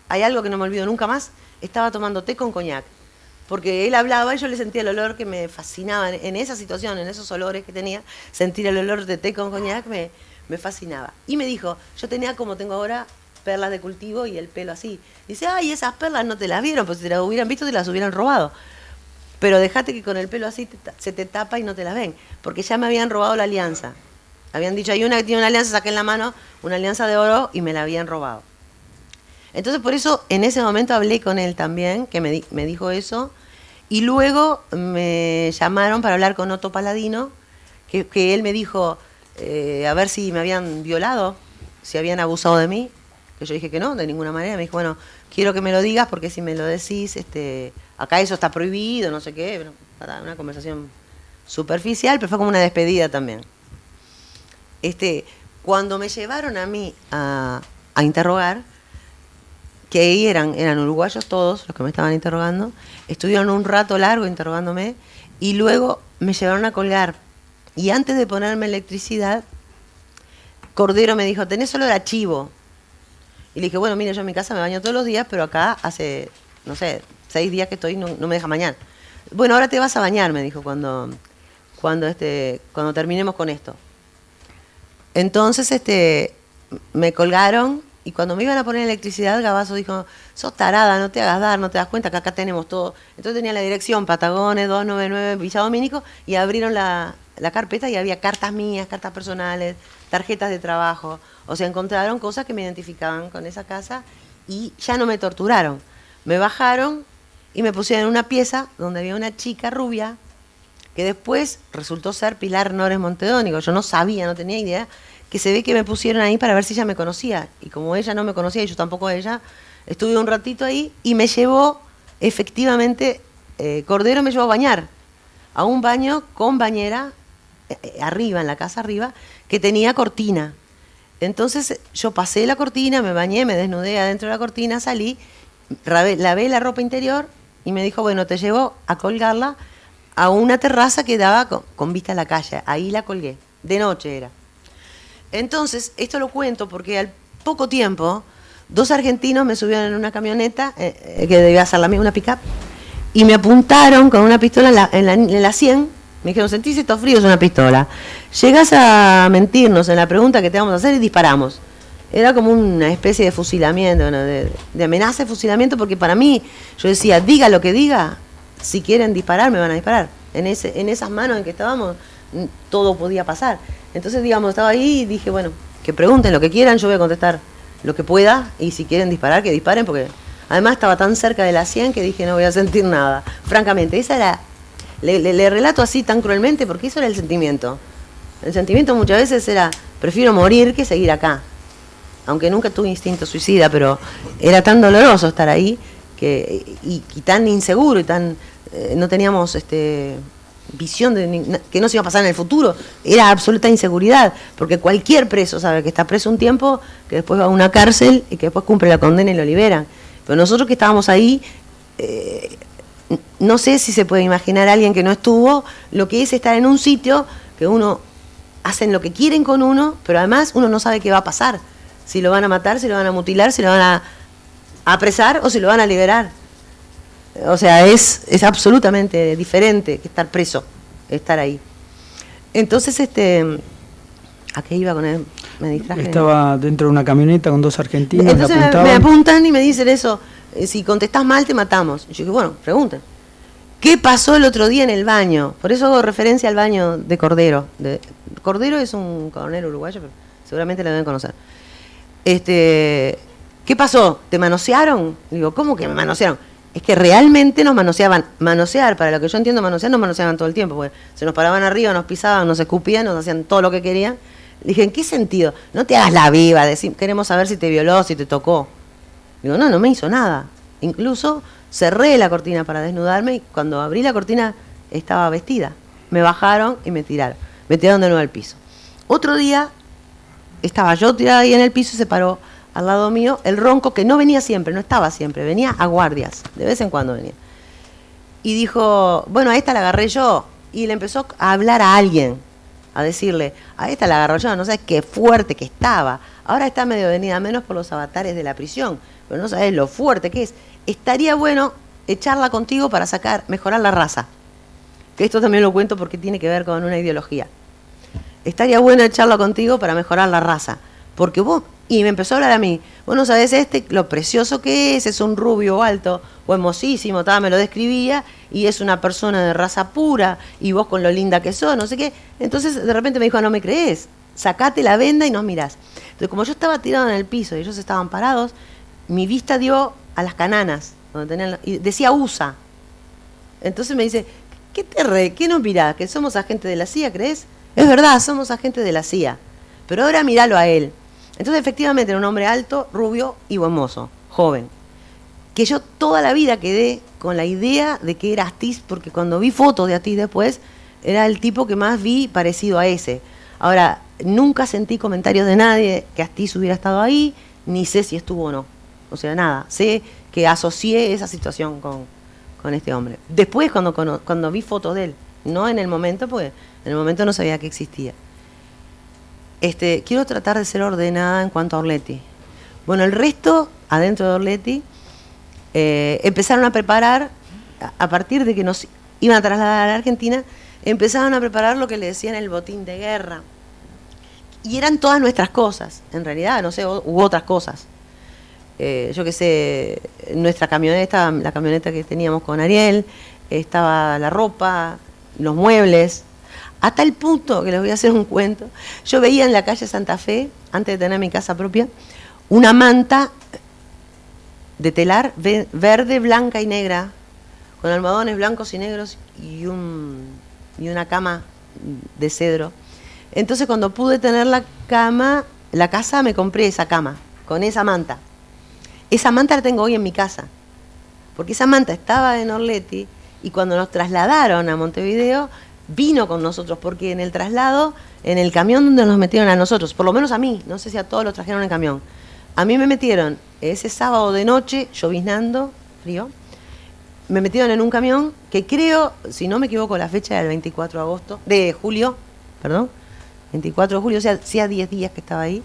S2: hay algo que no me olvido nunca más, estaba tomando té con coñac. Porque él hablaba y yo le sentía el olor que me fascinaba. En esa situación, en esos olores que tenía, sentir el olor de té con coñac me fascinaba. Y me dijo, yo tenía como tengo ahora perlas de cultivo y el pelo así. Dice, ay, esas perlas no te las vieron, pues si te las hubieran visto te las hubieran robado. Pero dejate que con el pelo así se te tapa y no te las ven. Porque ya me habían robado la alianza. Habían dicho, hay una que tiene una alianza, saqué en la mano una alianza de oro y me la habían robado. Entonces por eso en ese momento hablé con él también, que me dijo eso, y luego me llamaron para hablar con Otto Paladino, que él me dijo a ver si me habían violado, si habían abusado de mí, que yo dije que no, de ninguna manera. Me dijo, bueno, quiero que me lo digas porque si me lo decís, acá eso está prohibido, no sé qué, bueno, para una conversación superficial, pero fue como una despedida también. Cuando me llevaron a mí a interrogar, que ahí eran uruguayos todos los que me estaban interrogando, estuvieron un rato largo interrogándome y luego me llevaron a colgar. Y antes de ponerme electricidad, Cordero me dijo, tenés olor a chivo. Y le dije, bueno, mire, yo en mi casa me baño todos los días, pero acá hace, no sé, 6 días que estoy, no me deja bañar. Bueno, ahora te vas a bañar, me dijo, cuando terminemos con esto. Entonces me colgaron y cuando me iban a poner electricidad, Gabazo dijo, sos tarada, no te hagas dar, no te das cuenta que acá tenemos todo. Entonces tenía la dirección Patagones 299 Villa Domínico y abrieron la carpeta y había cartas mías, cartas personales, tarjetas de trabajo. O sea, encontraron cosas que me identificaban con esa casa y ya no me torturaron. Me bajaron y me pusieron en una pieza donde había una chica rubia que después resultó ser Pilar Nores Montedónico. Yo no sabía, no tenía idea, que se ve que me pusieron ahí para ver si ella me conocía. Y como ella no me conocía y yo tampoco a ella, estuve un ratito ahí y me llevó, efectivamente, Cordero me llevó a bañar, a un baño con bañera, arriba, en la casa arriba, que tenía cortina. Entonces yo pasé la cortina, me bañé, me desnudé adentro de la cortina, salí, lavé la ropa interior y me dijo, bueno, te llevo a colgarla a una terraza que daba con vista a la calle. Ahí la colgué, de noche era. Entonces, esto lo cuento porque al poco tiempo, 2 argentinos me subieron en una camioneta, que debía ser la misma, una pick-up, y me apuntaron con una pistola en la 100, me dijeron, sentís esto frío, es una pistola. Llegás a mentirnos en la pregunta que te vamos a hacer y disparamos. Era como una especie de fusilamiento, ¿no? de amenaza de fusilamiento, porque para mí, yo decía, diga lo que diga, si quieren disparar, me van a disparar. En esas manos en que estábamos, todo podía pasar. Entonces, digamos, estaba ahí y dije, bueno, que pregunten lo que quieran, yo voy a contestar lo que pueda, y si quieren disparar, que disparen, porque además estaba tan cerca de la 100 que dije, no voy a sentir nada. Francamente, esa era, le relato así tan cruelmente, porque eso era el sentimiento. El sentimiento muchas veces era, prefiero morir que seguir acá. Aunque nunca tuve instinto suicida, pero era tan doloroso estar ahí, y tan inseguro, y tan no teníamos visión de que no se iba a pasar en el futuro. Era absoluta inseguridad, porque cualquier preso sabe que está preso un tiempo, que después va a una cárcel y que después cumple la condena y lo liberan. Pero nosotros que estábamos ahí, no sé si se puede imaginar a alguien que no estuvo lo que es estar en un sitio que uno hacen lo que quieren con uno, pero además uno no sabe qué va a pasar, si lo van a matar, si lo van a mutilar, si lo van a apresar o si lo van a liberar. O sea, es absolutamente diferente que estar preso, estar ahí. Entonces, ¿a qué iba con él? Me distraje.
S3: Estaba dentro de una camioneta con 2 argentinos.
S2: Entonces me apuntan y me dicen eso. si contestás mal te matamos. Y yo dije, bueno, pregunten. ¿Qué pasó el otro día en el baño? Por eso hago referencia al baño de Cordero. Cordero es un coronel uruguayo, pero seguramente lo deben conocer. ¿Qué pasó? ¿Te manosearon? Digo, ¿cómo que me manosearon? Es que realmente nos manoseaban. Manosear, para lo que yo entiendo manosear, nos manoseaban todo el tiempo, porque se nos paraban arriba, nos pisaban, nos escupían, nos hacían todo lo que querían. Le dije, ¿en qué sentido? No te hagas la viva, queremos saber si te violó, si te tocó. Digo, no me hizo nada. Incluso cerré la cortina para desnudarme y cuando abrí la cortina estaba vestida. Me bajaron y me tiraron. Me tiraron de nuevo al piso. Otro día estaba yo tirada ahí en el piso y se paró al lado mío el ronco, que no venía siempre, no estaba siempre, venía a guardias, de vez en cuando venía. Y dijo, bueno, a esta la agarré yo. Y le empezó a hablar a alguien, a decirle, a esta la agarré yo, no sabes qué fuerte que estaba. Ahora está medio venida menos por los avatares de la prisión, pero no sabes lo fuerte que es. Estaría bueno echarla contigo para mejorar la raza. Que esto también lo cuento porque tiene que ver con una ideología. Estaría bueno echarla contigo para mejorar la raza. Porque vos, y me empezó a hablar a mí, vos no sabés lo precioso que es un rubio alto, o hermosísimo, me lo describía, y es una persona de raza pura, y vos con lo linda que sos, no sé qué. Entonces de repente me dijo, no me crees, sacate la venda y nos mirás. Entonces como yo estaba tirado en el piso y ellos estaban parados, mi vista dio a las cananas, donde tenían, y decía USA. Entonces me dice, ¿qué nos mirás? ¿Que somos agentes de la CIA, crees? Es verdad, somos agentes de la CIA. Pero ahora míralo a él. Entonces efectivamente era un hombre alto, rubio y buen mozo, joven. Que yo toda la vida quedé con la idea de que era Astiz, porque cuando vi fotos de Astiz después, era el tipo que más vi parecido a ese. Ahora, nunca sentí comentarios de nadie que Astiz hubiera estado ahí, ni sé si estuvo o no. O sea, nada, sé que asocié esa situación con este hombre. Después, cuando vi fotos de él, no en el momento, pues en el momento no sabía que existía. Quiero tratar de ser ordenada en cuanto a Orletti. Bueno, el resto, adentro de Orletti, empezaron a preparar, a partir de que nos iban a trasladar a la Argentina, empezaron a preparar lo que le decían el botín de guerra. Y eran todas nuestras cosas, en realidad, no sé, hubo otras cosas. Yo qué sé, nuestra camioneta, la camioneta que teníamos con Ariel, estaba la ropa, los muebles, a tal punto que les voy a hacer un cuento. Yo veía en la calle Santa Fe, antes de tener mi casa propia, una manta de telar verde, blanca y negra, con almohadones blancos y negros y una cama de cedro. Entonces cuando pude tener la casa, me compré esa cama, con esa manta. Esa manta la tengo hoy en mi casa, porque esa manta estaba en Orletti y cuando nos trasladaron a Montevideo, vino con nosotros, porque en el traslado, en el camión donde nos metieron a nosotros, por lo menos a mí, no sé si a todos los trajeron en camión, a mí me metieron ese sábado de noche, lloviznando, frío, me metieron en un camión que creo, si no me equivoco, la fecha era el 24 de julio, 24 de julio, o sea, hacía 10 días que estaba ahí.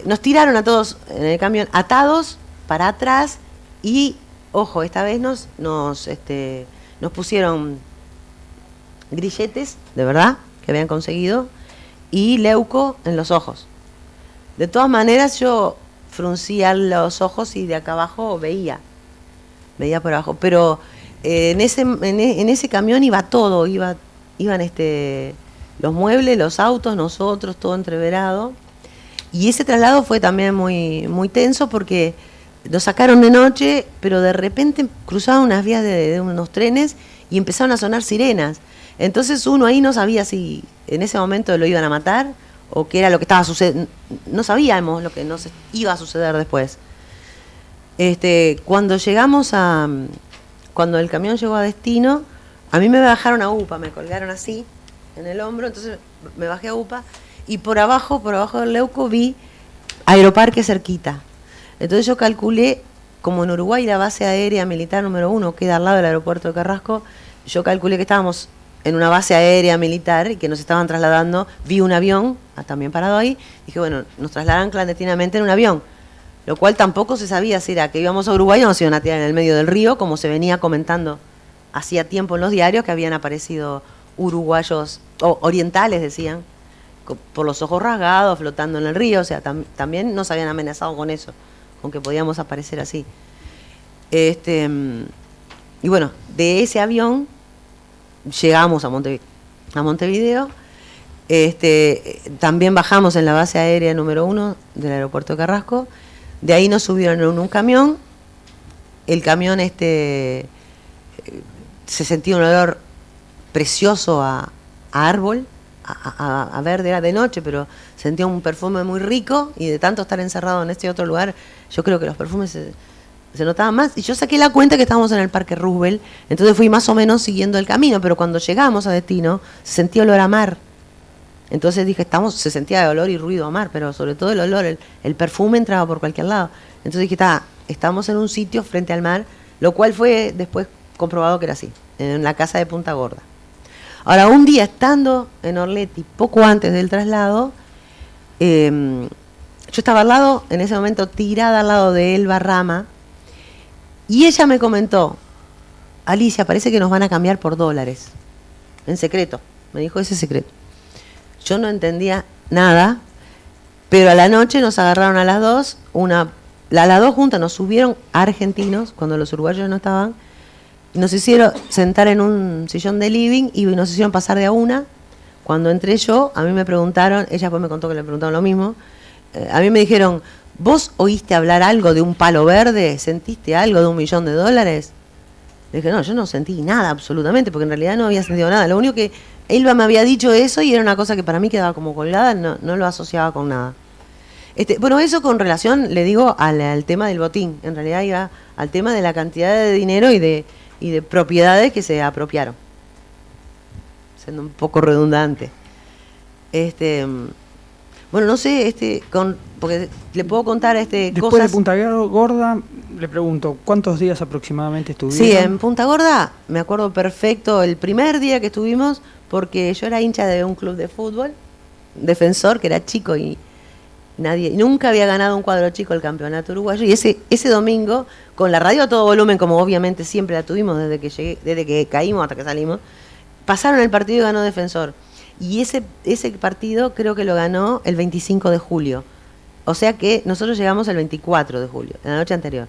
S2: Nos tiraron a todos en el camión atados para atrás y, ojo, esta vez nos pusieron grilletes, de verdad, que habían conseguido, y leuco en los ojos. De todas maneras, yo fruncía los ojos y de acá abajo veía por abajo. Pero en ese camión iba todo, iban los muebles, los autos, nosotros, todo entreverado. Y ese traslado fue también muy, muy tenso porque nos sacaron de noche, pero de repente cruzaban unas vías de unos trenes y empezaron a sonar sirenas. Entonces uno ahí no sabía si en ese momento lo iban a matar o qué era lo que estaba sucediendo. No sabíamos lo que nos iba a suceder después. Cuando el camión llegó a destino, a mí me bajaron a UPA, me colgaron así en el hombro, entonces me bajé a UPA y por abajo del Leuco vi Aeroparque cerquita. Entonces yo calculé, como en Uruguay la base aérea militar número 1 queda al lado del aeropuerto de Carrasco, yo calculé que estábamos en una base aérea militar y que nos estaban trasladando, vi un avión también parado ahí, dije, bueno, nos trasladan clandestinamente en un avión, lo cual tampoco se sabía si era que íbamos a Uruguay o nos iban a tirar en el medio del río, como se venía comentando hacía tiempo en los diarios que habían aparecido uruguayos, o orientales decían, por los ojos rasgados, flotando en el río, o sea, también nos habían amenazado con eso, con que podíamos aparecer así. Y bueno, de ese avión llegamos a Montevideo. También bajamos en la base aérea número 1 del aeropuerto de Carrasco. De ahí nos subieron en un camión. El camión se sentía un olor precioso a árbol, a verde, era de noche, pero sentía un perfume muy rico, y de tanto estar encerrado en este otro lugar, yo creo que los perfumes se notaban más. Y yo saqué la cuenta que estábamos en el Parque Roosevelt, entonces fui más o menos siguiendo el camino, pero cuando llegamos a destino se sentía olor a mar. Entonces dije, se sentía de olor y ruido a mar, pero sobre todo el olor, el perfume entraba por cualquier lado. Entonces dije, estamos en un sitio frente al mar, lo cual fue después comprobado que era así, en la casa de Punta Gorda. Ahora, un día estando en Orleti, poco antes del traslado, yo estaba al lado, en ese momento tirada al lado de Elba Rama, y ella me comentó, Alicia, parece que nos van a cambiar por dólares, en secreto, me dijo ese secreto. Yo no entendía nada, pero a la noche nos agarraron a las dos, las dos juntas nos subieron a argentinos, cuando los uruguayos no estaban, nos hicieron sentar en un sillón de living y nos hicieron pasar de a una. Cuando entré yo, a mí me preguntaron, ella después me contó que le preguntaron lo mismo, a mí me dijeron, ¿vos oíste hablar algo de un palo verde? ¿Sentiste algo de $1 millón? Le dije, no, yo no sentí nada absolutamente, porque en realidad no había sentido nada. Lo único que Elba me había dicho eso, y era una cosa que para mí quedaba como colgada, no lo asociaba con nada. Bueno, eso con relación, le digo, al tema del botín. En realidad iba al tema de la cantidad de dinero y de propiedades que se apropiaron, siendo un poco redundante. Bueno, no sé, porque le puedo contar
S3: Después
S2: cosas.
S3: de Punta Gorda, le pregunto, ¿cuántos días aproximadamente estuvieron?
S2: Sí, en Punta Gorda me acuerdo perfecto el primer día que estuvimos, porque yo era hincha de un club de fútbol, Defensor, que era chico y nunca había ganado un cuadro chico el campeonato uruguayo, y ese domingo, con la radio a todo volumen, como obviamente siempre la tuvimos desde que caímos hasta que salimos, pasaron el partido y ganó Defensor. Y ese partido creo que lo ganó el 25 de julio. O sea que nosotros llegamos el 24 de julio, en la noche anterior.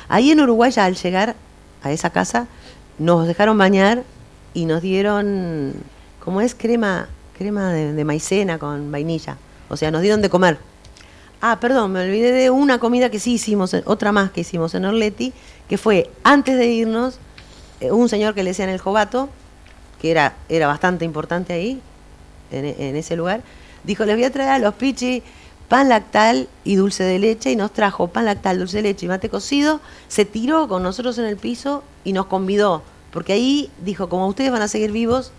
S2: Ahí en Uruguay, ya al llegar a esa casa, nos dejaron bañar y nos dieron, ¿cómo es? Crema de maicena con vainilla. O sea, nos dieron de comer. Perdón, me olvidé de una comida que sí hicimos, otra más que hicimos en Orleti, que fue, antes de irnos, un señor que le decían el Jovato, que era bastante importante ahí, en ese lugar, dijo, les voy a traer a los pichis pan lactal y dulce de leche, y nos trajo pan lactal, dulce de leche y mate cocido, se tiró con nosotros en el piso y nos convidó, porque ahí dijo, como ustedes van a seguir vivos,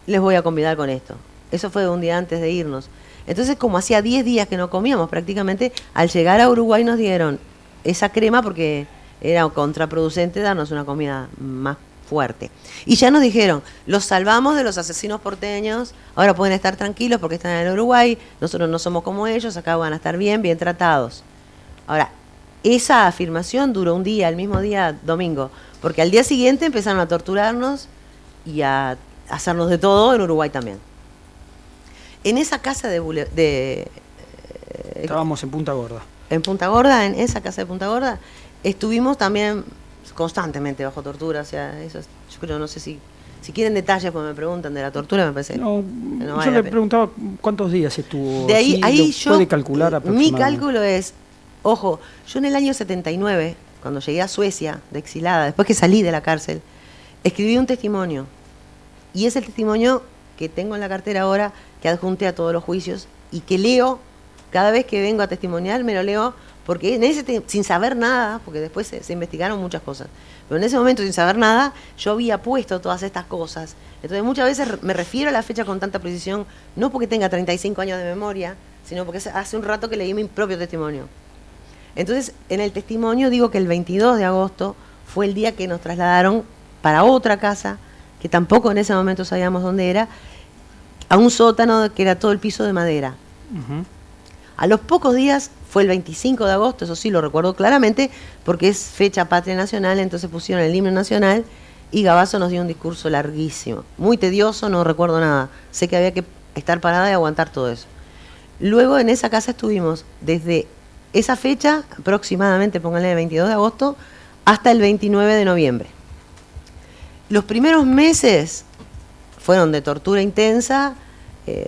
S2: les voy a convidar con esto. Eso fue un día antes de irnos. Entonces, como hacía 10 días que no comíamos prácticamente, al llegar a Uruguay nos dieron esa crema, porque era contraproducente darnos una comida más fuerte. Y ya nos dijeron, los salvamos de los asesinos porteños, ahora pueden estar tranquilos porque están en Uruguay, nosotros no somos como ellos, acá van a estar bien tratados. Ahora, esa afirmación duró un día, el mismo día, domingo, porque al día siguiente empezaron a torturarnos y a hacernos de todo en Uruguay también. En esa casa
S3: estábamos en Punta Gorda.
S2: En Punta Gorda, en esa casa de Punta Gorda, estuvimos también constantemente bajo tortura, o sea, eso yo creo, no sé si quieren detalles, pues me preguntan de la tortura, me parece.
S3: No yo le preguntaba cuántos días estuvo.
S2: De ahí yo
S3: puede calcular aproximadamente.
S2: Mi cálculo es, ojo, yo en el año 79, cuando llegué a Suecia de exilada, después que salí de la cárcel, escribí un testimonio, y es el testimonio que tengo en la cartera ahora, que adjunté a todos los juicios y que leo cada vez que vengo a testimoniar, me lo leo, porque sin saber nada, porque después se investigaron muchas cosas, pero en ese momento, sin saber nada, yo había puesto todas estas cosas. Entonces muchas veces me refiero a la fecha con tanta precisión, no porque tenga 35 años de memoria, sino porque hace un rato que leí mi propio testimonio. Entonces, en el testimonio digo que el 22 de agosto fue el día que nos trasladaron para otra casa, que tampoco en ese momento sabíamos dónde era, a un sótano que era todo el piso de madera. Uh-huh. A los pocos días, fue el 25 de agosto, eso sí lo recuerdo claramente, porque es fecha patria nacional, entonces pusieron el himno nacional y Gabazo nos dio un discurso larguísimo, muy tedioso, no recuerdo nada, sé que había que estar parada y aguantar todo eso. Luego en esa casa estuvimos desde esa fecha, aproximadamente, pónganle el 22 de agosto, hasta el 29 de noviembre. Los primeros meses fueron de tortura intensa.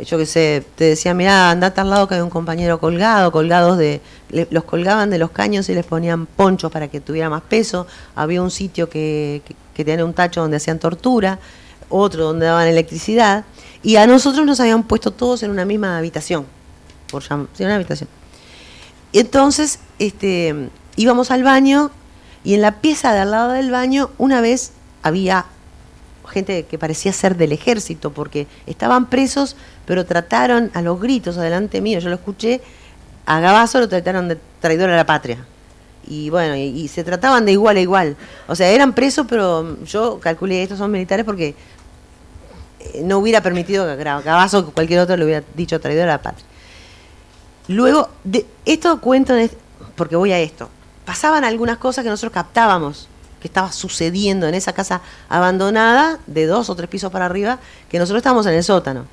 S2: Yo qué sé, te decía, mirá, andate al lado que hay un compañero colgado, los colgaban de los caños y les ponían ponchos para que tuviera más peso. Había un sitio que tenía un tacho donde hacían tortura, otro donde daban electricidad, y a nosotros nos habían puesto todos en una misma habitación, una habitación. Y entonces íbamos al baño, y en la pieza de al lado del baño una vez había gente que parecía ser del ejército, porque estaban presos, pero trataron a los gritos adelante mío, yo lo escuché, a Gabazo lo trataron de traidor a la patria. Y bueno, y se trataban de igual a igual. O sea, eran presos, pero yo calculé, estos son militares porque no hubiera permitido que Gabazo o cualquier otro le hubiera dicho traidor a la patria. Luego, esto cuento, porque voy a esto. Pasaban algunas cosas que nosotros captábamos que estaba sucediendo en esa casa abandonada, de 2 o 3 pisos para arriba, que nosotros estábamos en el sótano.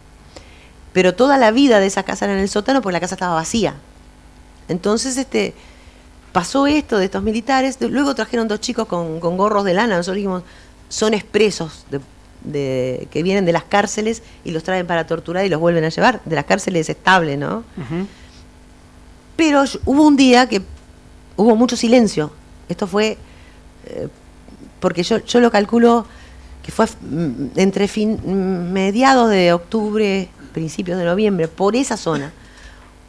S2: Pero toda la vida de esa casa era en el sótano porque la casa estaba vacía. Entonces pasó esto de estos militares, luego trajeron 2 chicos con gorros de lana, nosotros dijimos, son expresos que vienen de las cárceles y los traen para torturar y los vuelven a llevar, de las cárceles estables, ¿no? Uh-huh. Pero hubo un día que hubo mucho silencio. Esto fue... porque yo lo calculo que fue entre mediados de octubre, principios de noviembre, por esa zona.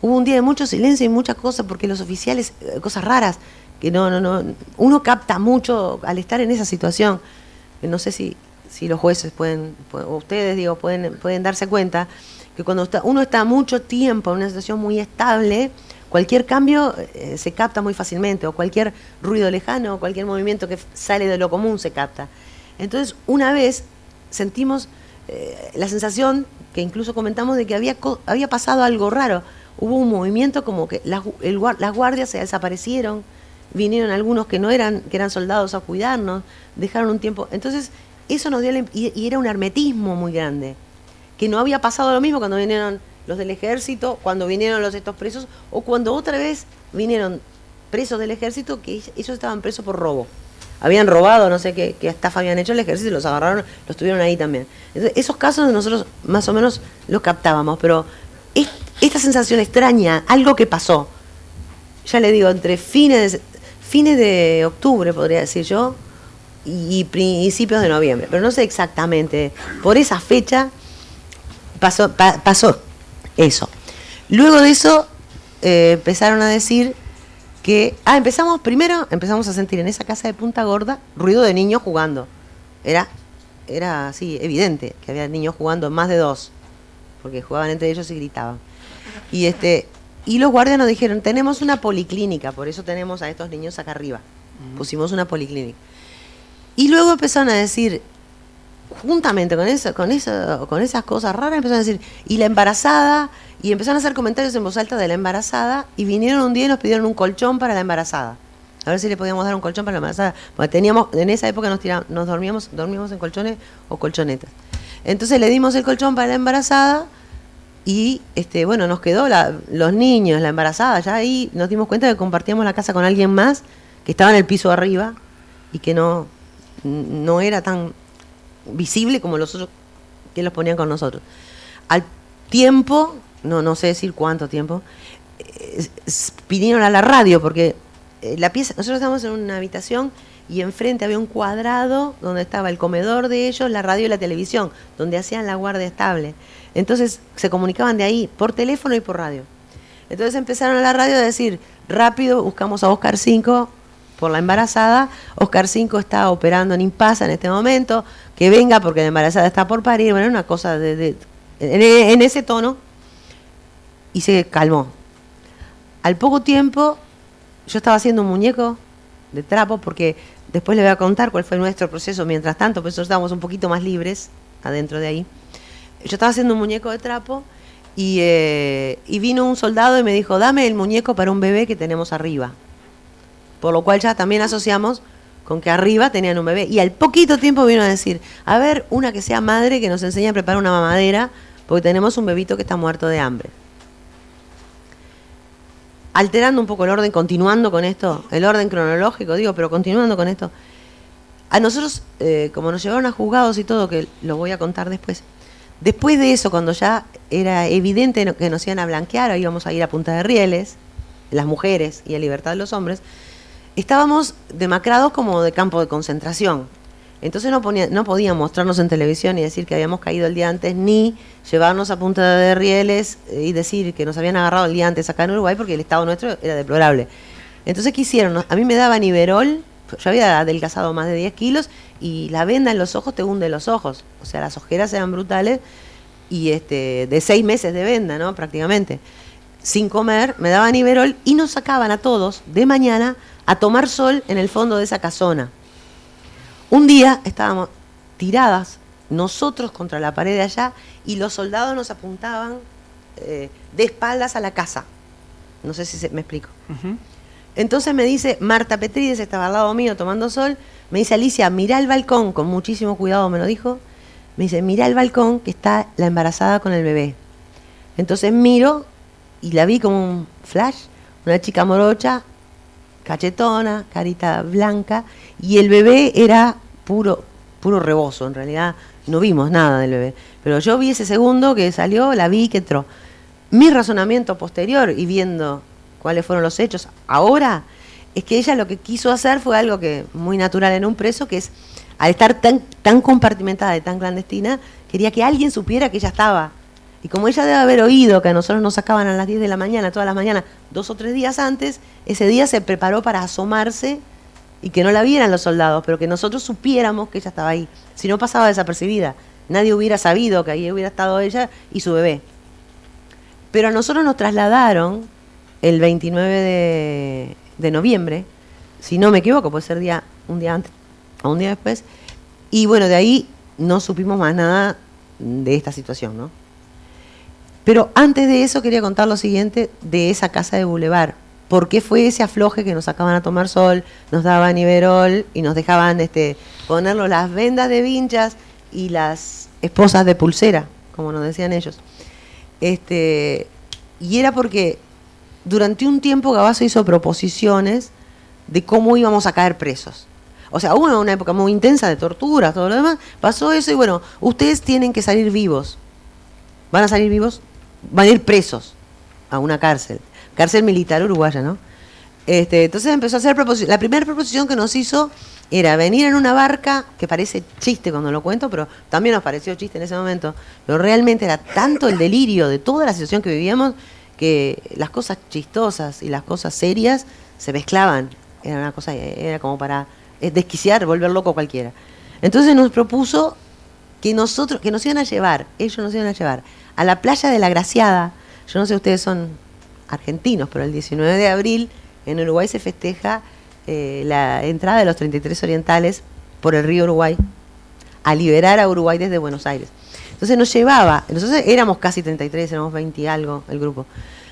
S2: Hubo un día de mucho silencio y muchas cosas, porque los oficiales, cosas raras, que no, uno capta mucho al estar en esa situación. No sé si los jueces o ustedes, digo, pueden darse cuenta que cuando uno está mucho tiempo en una situación muy estable, cualquier cambio se capta muy fácilmente, o cualquier ruido lejano, o cualquier movimiento que sale de lo común se capta. Entonces, una vez sentimos la sensación, que incluso comentamos, de que había pasado algo raro. Hubo un movimiento como que las guardias se desaparecieron, vinieron algunos que eran soldados a cuidarnos, dejaron un tiempo. Entonces, eso nos dio, y era un hermetismo muy grande, que no había pasado lo mismo cuando vinieron los del ejército, cuando vinieron estos presos, o cuando otra vez vinieron presos del ejército, que ellos estaban presos por robo. Habían robado, no sé qué estafa habían hecho el ejército y los agarraron, los tuvieron ahí también. Entonces, esos casos nosotros más o menos los captábamos, pero esta sensación extraña, algo que pasó, ya le digo, entre fines de octubre, podría decir yo, y principios de noviembre, pero no sé exactamente, por esa fecha pasó eso. Luego de eso empezaron a decir que... empezamos a sentir en esa casa de Punta Gorda ruido de niños jugando. Era así, evidente que había niños jugando, más de 2, porque jugaban entre ellos y gritaban. Y los guardias nos dijeron, tenemos una policlínica, por eso tenemos a estos niños acá arriba. Pusimos una policlínica. Y luego empezaron a decir, juntamente con esas cosas raras, empezaron a decir, y la embarazada, y empezaron a hacer comentarios en voz alta de la embarazada, y vinieron un día y nos pidieron un colchón para la embarazada. A ver si le podíamos dar un colchón para la embarazada. Porque en esa época nos dormíamos en colchones o colchonetas. Entonces le dimos el colchón para la embarazada, y nos quedó los niños, la embarazada, ya ahí nos dimos cuenta que compartíamos la casa con alguien más que estaba en el piso arriba y que no era tan visible como los otros que los ponían con nosotros. Al tiempo, no sé decir cuánto tiempo, vinieron a la radio, porque la pieza, nosotros estábamos en una habitación y enfrente había un cuadrado donde estaba el comedor de ellos, la radio y la televisión, donde hacían la guardia estable. Entonces se comunicaban de ahí por teléfono y por radio. Entonces empezaron a la radio a decir, rápido, buscamos a Oscar 5 por la embarazada. Oscar 5 está operando en Impasa en este momento, que venga porque la embarazada está por parir. Bueno, una cosa en ese tono, y se calmó. Al poco tiempo yo estaba haciendo un muñeco de trapo, porque después le voy a contar cuál fue nuestro proceso mientras tanto, pues nosotros estábamos un poquito más libres adentro de ahí. Yo estaba haciendo un muñeco de trapo y vino un soldado y me dijo, dame el muñeco para un bebé que tenemos arriba. Por lo cual ya también asociamos con que arriba tenían un bebé. Y al poquito tiempo vino a decir, a ver, una que sea madre que nos enseñe a preparar una mamadera, porque tenemos un bebito que está muerto de hambre. alterando un poco el orden, continuando con esto, el orden cronológico, digo, pero continuando con esto. A nosotros, como nos llevaron a juzgados y todo, que lo voy a contar después de eso, cuando ya era evidente que nos iban a blanquear, íbamos a ir a Punta de Rieles, las mujeres, y a Libertad de los hombres, estábamos demacrados como de campo de concentración. Entonces no podían mostrarnos en televisión y decir que habíamos caído el día antes, ni llevarnos a Punta de Rieles y decir que nos habían agarrado el día antes acá en Uruguay, porque el estado nuestro era deplorable. Entonces, ¿qué hicieron? A mí me daban Iberol, yo había adelgazado más de 10 kilos, y la venda en los ojos te hunde los ojos. O sea, las ojeras eran brutales, y de 6 meses de venda, ¿no? Prácticamente. Sin comer, me daban Iberol, y nos sacaban a todos de mañana a tomar sol en el fondo de esa casona. Un día estábamos tiradas nosotros contra la pared de allá y los soldados nos apuntaban de espaldas a la casa. No sé si me explico. Uh-huh. Entonces me dice, Marta Petrides estaba al lado mío tomando sol, me dice, Alicia, mirá el balcón, con muchísimo cuidado me lo dijo, me dice, mirá el balcón que está la embarazada con el bebé. Entonces miro y la vi como un flash, una chica morocha, cachetona, carita blanca, y el bebé era puro rebozo, en realidad no vimos nada del bebé, pero yo vi ese segundo que salió, la vi que entró. Mi razonamiento posterior y viendo cuáles fueron los hechos ahora, es que ella lo que quiso hacer fue algo que muy natural en un preso, que es, al estar tan compartimentada y tan clandestina, quería que alguien supiera que ella estaba. Y como ella debe haber oído que a nosotros nos sacaban a las 10 de la mañana, todas las mañanas, 2 o 3 días antes, ese día se preparó para asomarse y que no la vieran los soldados, pero que nosotros supiéramos que ella estaba ahí. Si no, pasaba desapercibida. Nadie hubiera sabido que ahí hubiera estado ella y su bebé. Pero a nosotros nos trasladaron el 29 de noviembre, si no me equivoco, puede ser un día antes o un día después, y bueno, de ahí no supimos más nada de esta situación, ¿no? Pero antes de eso quería contar lo siguiente de esa casa de Boulevard. ¿Por qué fue ese afloje que nos sacaban a tomar sol, nos daban Iberol y nos dejaban ponernos las vendas de vinchas y las esposas de pulsera, como nos decían ellos? Y era porque durante un tiempo Gabazo hizo proposiciones de cómo íbamos a caer presos. O sea, hubo una época muy intensa de torturas, todo lo demás, pasó eso y bueno, ustedes tienen que salir vivos. ¿Van a salir vivos? Van a ir presos a una cárcel militar uruguaya, ¿no? Entonces empezó a hacer proposiciones. La primera proposición que nos hizo era venir en una barca, que parece chiste cuando lo cuento, pero también nos pareció chiste en ese momento, pero realmente era tanto el delirio de toda la situación que vivíamos, que las cosas chistosas y las cosas serias se mezclaban. Era una cosa, era como para desquiciar, volver loco a cualquiera. Entonces nos propuso que nos iban a llevar, ellos nos iban a llevar a la playa de La Graciada. Yo no sé, ustedes son argentinos, pero el 19 de abril en Uruguay se festeja la entrada de los 33 orientales por el río Uruguay, a liberar a Uruguay desde Buenos Aires. Entonces nos llevaba, nosotros éramos casi 33, éramos 20 y algo el grupo,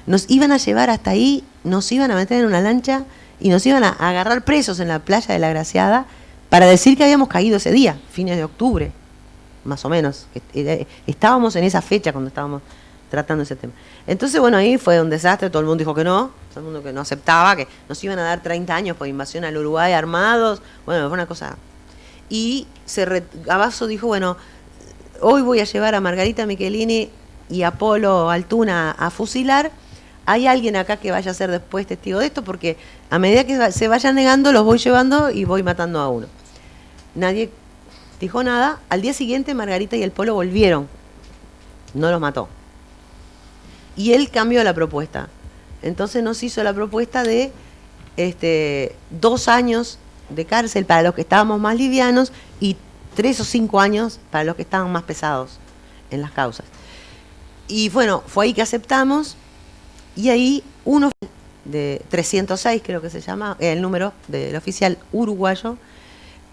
S2: nos iban a llevar hasta ahí, nos iban a meter en una lancha y nos iban a agarrar presos en la playa de La Graciada para decir que habíamos caído ese día, fines de octubre, más o menos. Estábamos en esa fecha cuando estábamos tratando ese tema. Entonces, bueno, ahí fue un desastre, todo el mundo dijo que no, todo el mundo que no aceptaba, que nos iban a dar 30 años por invasión al Uruguay armados, bueno, fue una cosa. Y Gabazo dijo, bueno, hoy voy a llevar a Margarita Michelini y a Polo Altuna a fusilar. ¿Hay alguien acá que vaya a ser después testigo de esto? Porque a medida que se vayan negando, los voy llevando y voy matando a uno. Nadie dijo nada. Al día siguiente, Margarita y el Polo volvieron. No los mató. Y él cambió la propuesta. Entonces nos hizo la propuesta de 2 años de cárcel para los que estábamos más livianos y 3 o 5 años para los que estaban más pesados en las causas. Y bueno, fue ahí que aceptamos. Y ahí uno de 306, creo que se llama, el número del oficial uruguayo,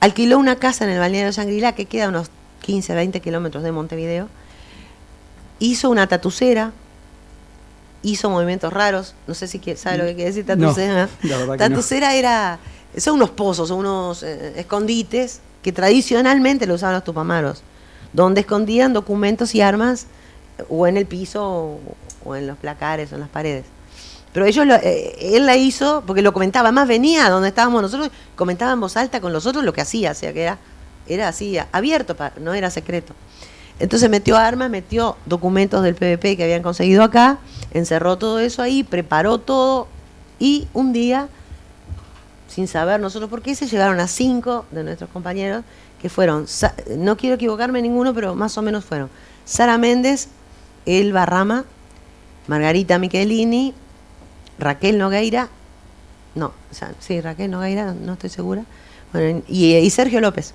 S2: alquiló una casa en el balneario de Shangri-La, que queda a unos 15, 20 kilómetros de Montevideo, hizo una tatucera, hizo movimientos raros, no sé si sabe lo que quiere decir tatucera. No, tatucera son unos pozos, son unos escondites que tradicionalmente lo usaban los tupamaros, donde escondían documentos y armas o en el piso o en los placares o en las paredes. Pero él la hizo porque lo comentaba, además venía donde estábamos nosotros, comentaba en voz alta con los otros lo que hacía, o sea que era así, abierto, no era secreto. Entonces metió armas, metió documentos del PVP que habían conseguido acá, encerró todo eso ahí, preparó todo, y un día, sin saber nosotros por qué, se llegaron a 5 de nuestros compañeros, que fueron, no quiero equivocarme ninguno, pero más o menos fueron Sara Méndez, Elba Rama, Margarita Michelini, Raquel Nogueira, Raquel Nogueira, no estoy segura, bueno, y Sergio López.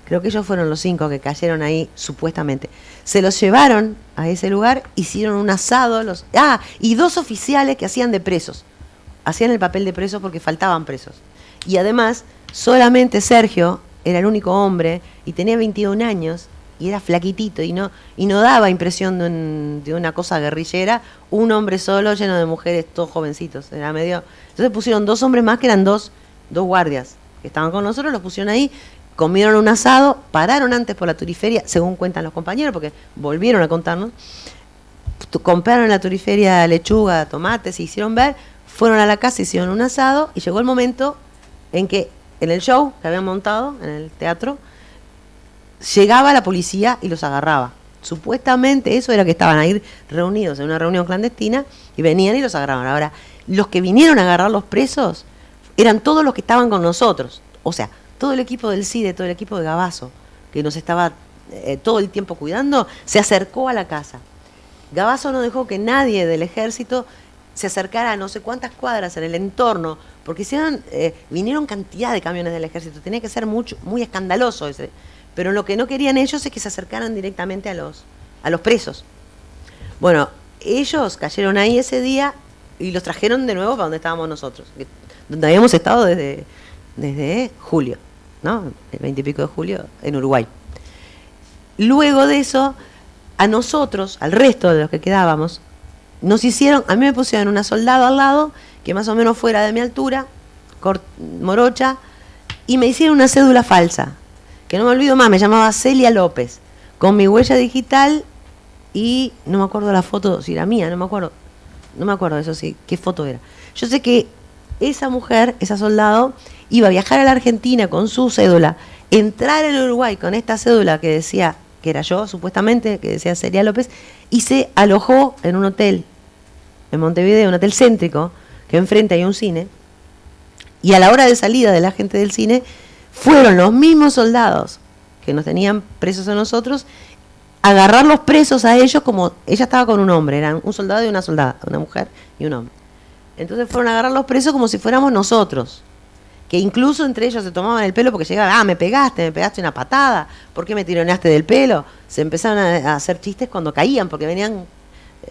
S2: Creo que ellos fueron los 5 que cayeron ahí, supuestamente. Se los llevaron a ese lugar, hicieron un asado, y 2 oficiales que hacían de presos. Hacían el papel de presos porque faltaban presos. Y además, solamente Sergio era el único hombre, y tenía 21 años, y era flaquitito, y no daba impresión de una cosa guerrillera, un hombre solo, lleno de mujeres, todos jovencitos, era medio... Entonces pusieron 2 hombres más, que eran dos guardias, que estaban con nosotros, los pusieron ahí, comieron un asado, pararon antes por la turiferia, según cuentan los compañeros, porque volvieron a contarnos, compraron en la turiferia lechuga, tomates, se hicieron ver, fueron a la casa, hicieron un asado, y llegó el momento en que, en el show que habían montado, en el teatro, llegaba la policía y los agarraba. Supuestamente eso era que estaban ahí reunidos en una reunión clandestina, y venían y los agarraban. Ahora, los que vinieron a agarrar los presos eran todos los que estaban con nosotros, o sea, todo el equipo del CIDE, todo el equipo de Gabazo, que nos estaba todo el tiempo cuidando, se acercó a la casa. Gabazo no dejó que nadie del ejército se acercara a no sé cuántas cuadras en el entorno, porque vinieron cantidad de camiones del ejército, tenía que ser muy escandaloso ese. Pero lo que no querían ellos es que se acercaran directamente a los presos. Bueno, ellos cayeron ahí ese día y los trajeron de nuevo para donde estábamos nosotros, donde habíamos estado desde julio, ¿no? El 20 y pico de julio, en Uruguay. Luego de eso, a nosotros, al resto de los que quedábamos, a mí me pusieron una soldado al lado, que más o menos fuera de mi altura, morocha, y me hicieron una cédula falsa, que no me olvido más, me llamaba Celia López, con mi huella digital, y no me acuerdo la foto, si era mía, no me acuerdo eso sí, qué foto era. Yo sé que esa mujer, esa soldado, iba a viajar a la Argentina con su cédula, entrar en Uruguay con esta cédula que decía, que era yo supuestamente, que decía Celia López, y se alojó en un hotel en Montevideo, un hotel céntrico, que enfrente hay un cine, y a la hora de salida de la gente del cine, fueron los mismos soldados que nos tenían presos a nosotros, a agarrar los presos a ellos, como ella estaba con un hombre, eran un soldado y una soldada, una mujer y un hombre. Entonces fueron a agarrar los presos como si fuéramos nosotros, que incluso entre ellos se tomaban el pelo porque llegaban, me pegaste una patada, ¿por qué me tironeaste del pelo? Se empezaron a hacer chistes cuando caían, porque venían,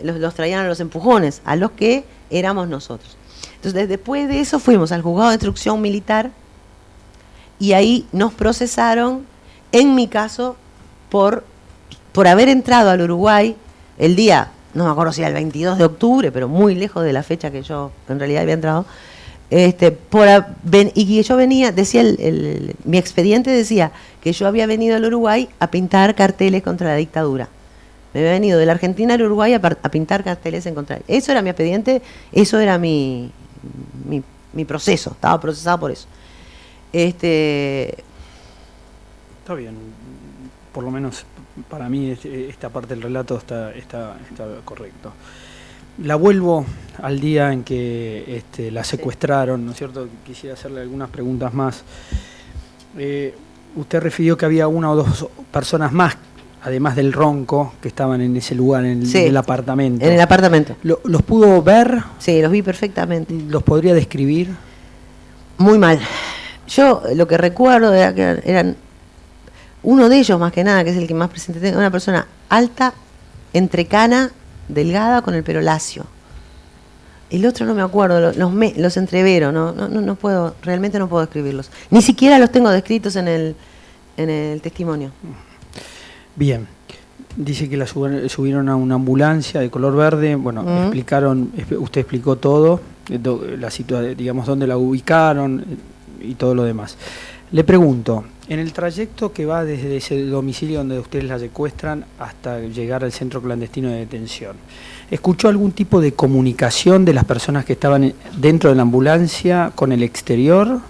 S2: los traían a los empujones, a los que éramos nosotros. Entonces después de eso fuimos al juzgado de instrucción militar, y ahí nos procesaron, en mi caso, por haber entrado al Uruguay el día, no me acuerdo si era el 22 de octubre, pero muy lejos de la fecha que yo en realidad había entrado, y que yo venía, decía mi expediente decía que yo había venido al Uruguay a pintar carteles contra la dictadura. Me había venido de la Argentina al Uruguay a pintar carteles en contra. Eso era mi expediente, eso era mi proceso, estaba procesado por eso.
S3: Está bien, por lo menos para mí esta parte del relato está correcto. La vuelvo al día en que la secuestraron, ¿no es cierto? Quisiera hacerle algunas preguntas más. Usted refirió que había 1 o 2 personas más, además del Ronco, que estaban en ese lugar, en el apartamento.
S2: En el apartamento.
S3: ¿Los pudo ver?
S2: Sí, los vi perfectamente.
S3: ¿Los podría describir?
S2: Muy mal. Yo lo que recuerdo era que eran uno de ellos, más que nada, que es el que más presente tengo, una persona alta, entrecana, delgada, con el pelo lacio. El otro no me acuerdo, los entrevero, no puedo, realmente no puedo describirlos. Ni siquiera los tengo descritos en el testimonio.
S3: Bien. Dice que la subieron a una ambulancia de color verde. Bueno, usted explicó todo, la situación, digamos, dónde la ubicaron y todo lo demás. Le pregunto, en el trayecto que va desde ese domicilio donde ustedes la secuestran hasta llegar al centro clandestino de detención, ¿escuchó algún tipo de comunicación de las personas que estaban dentro de la ambulancia con el exterior?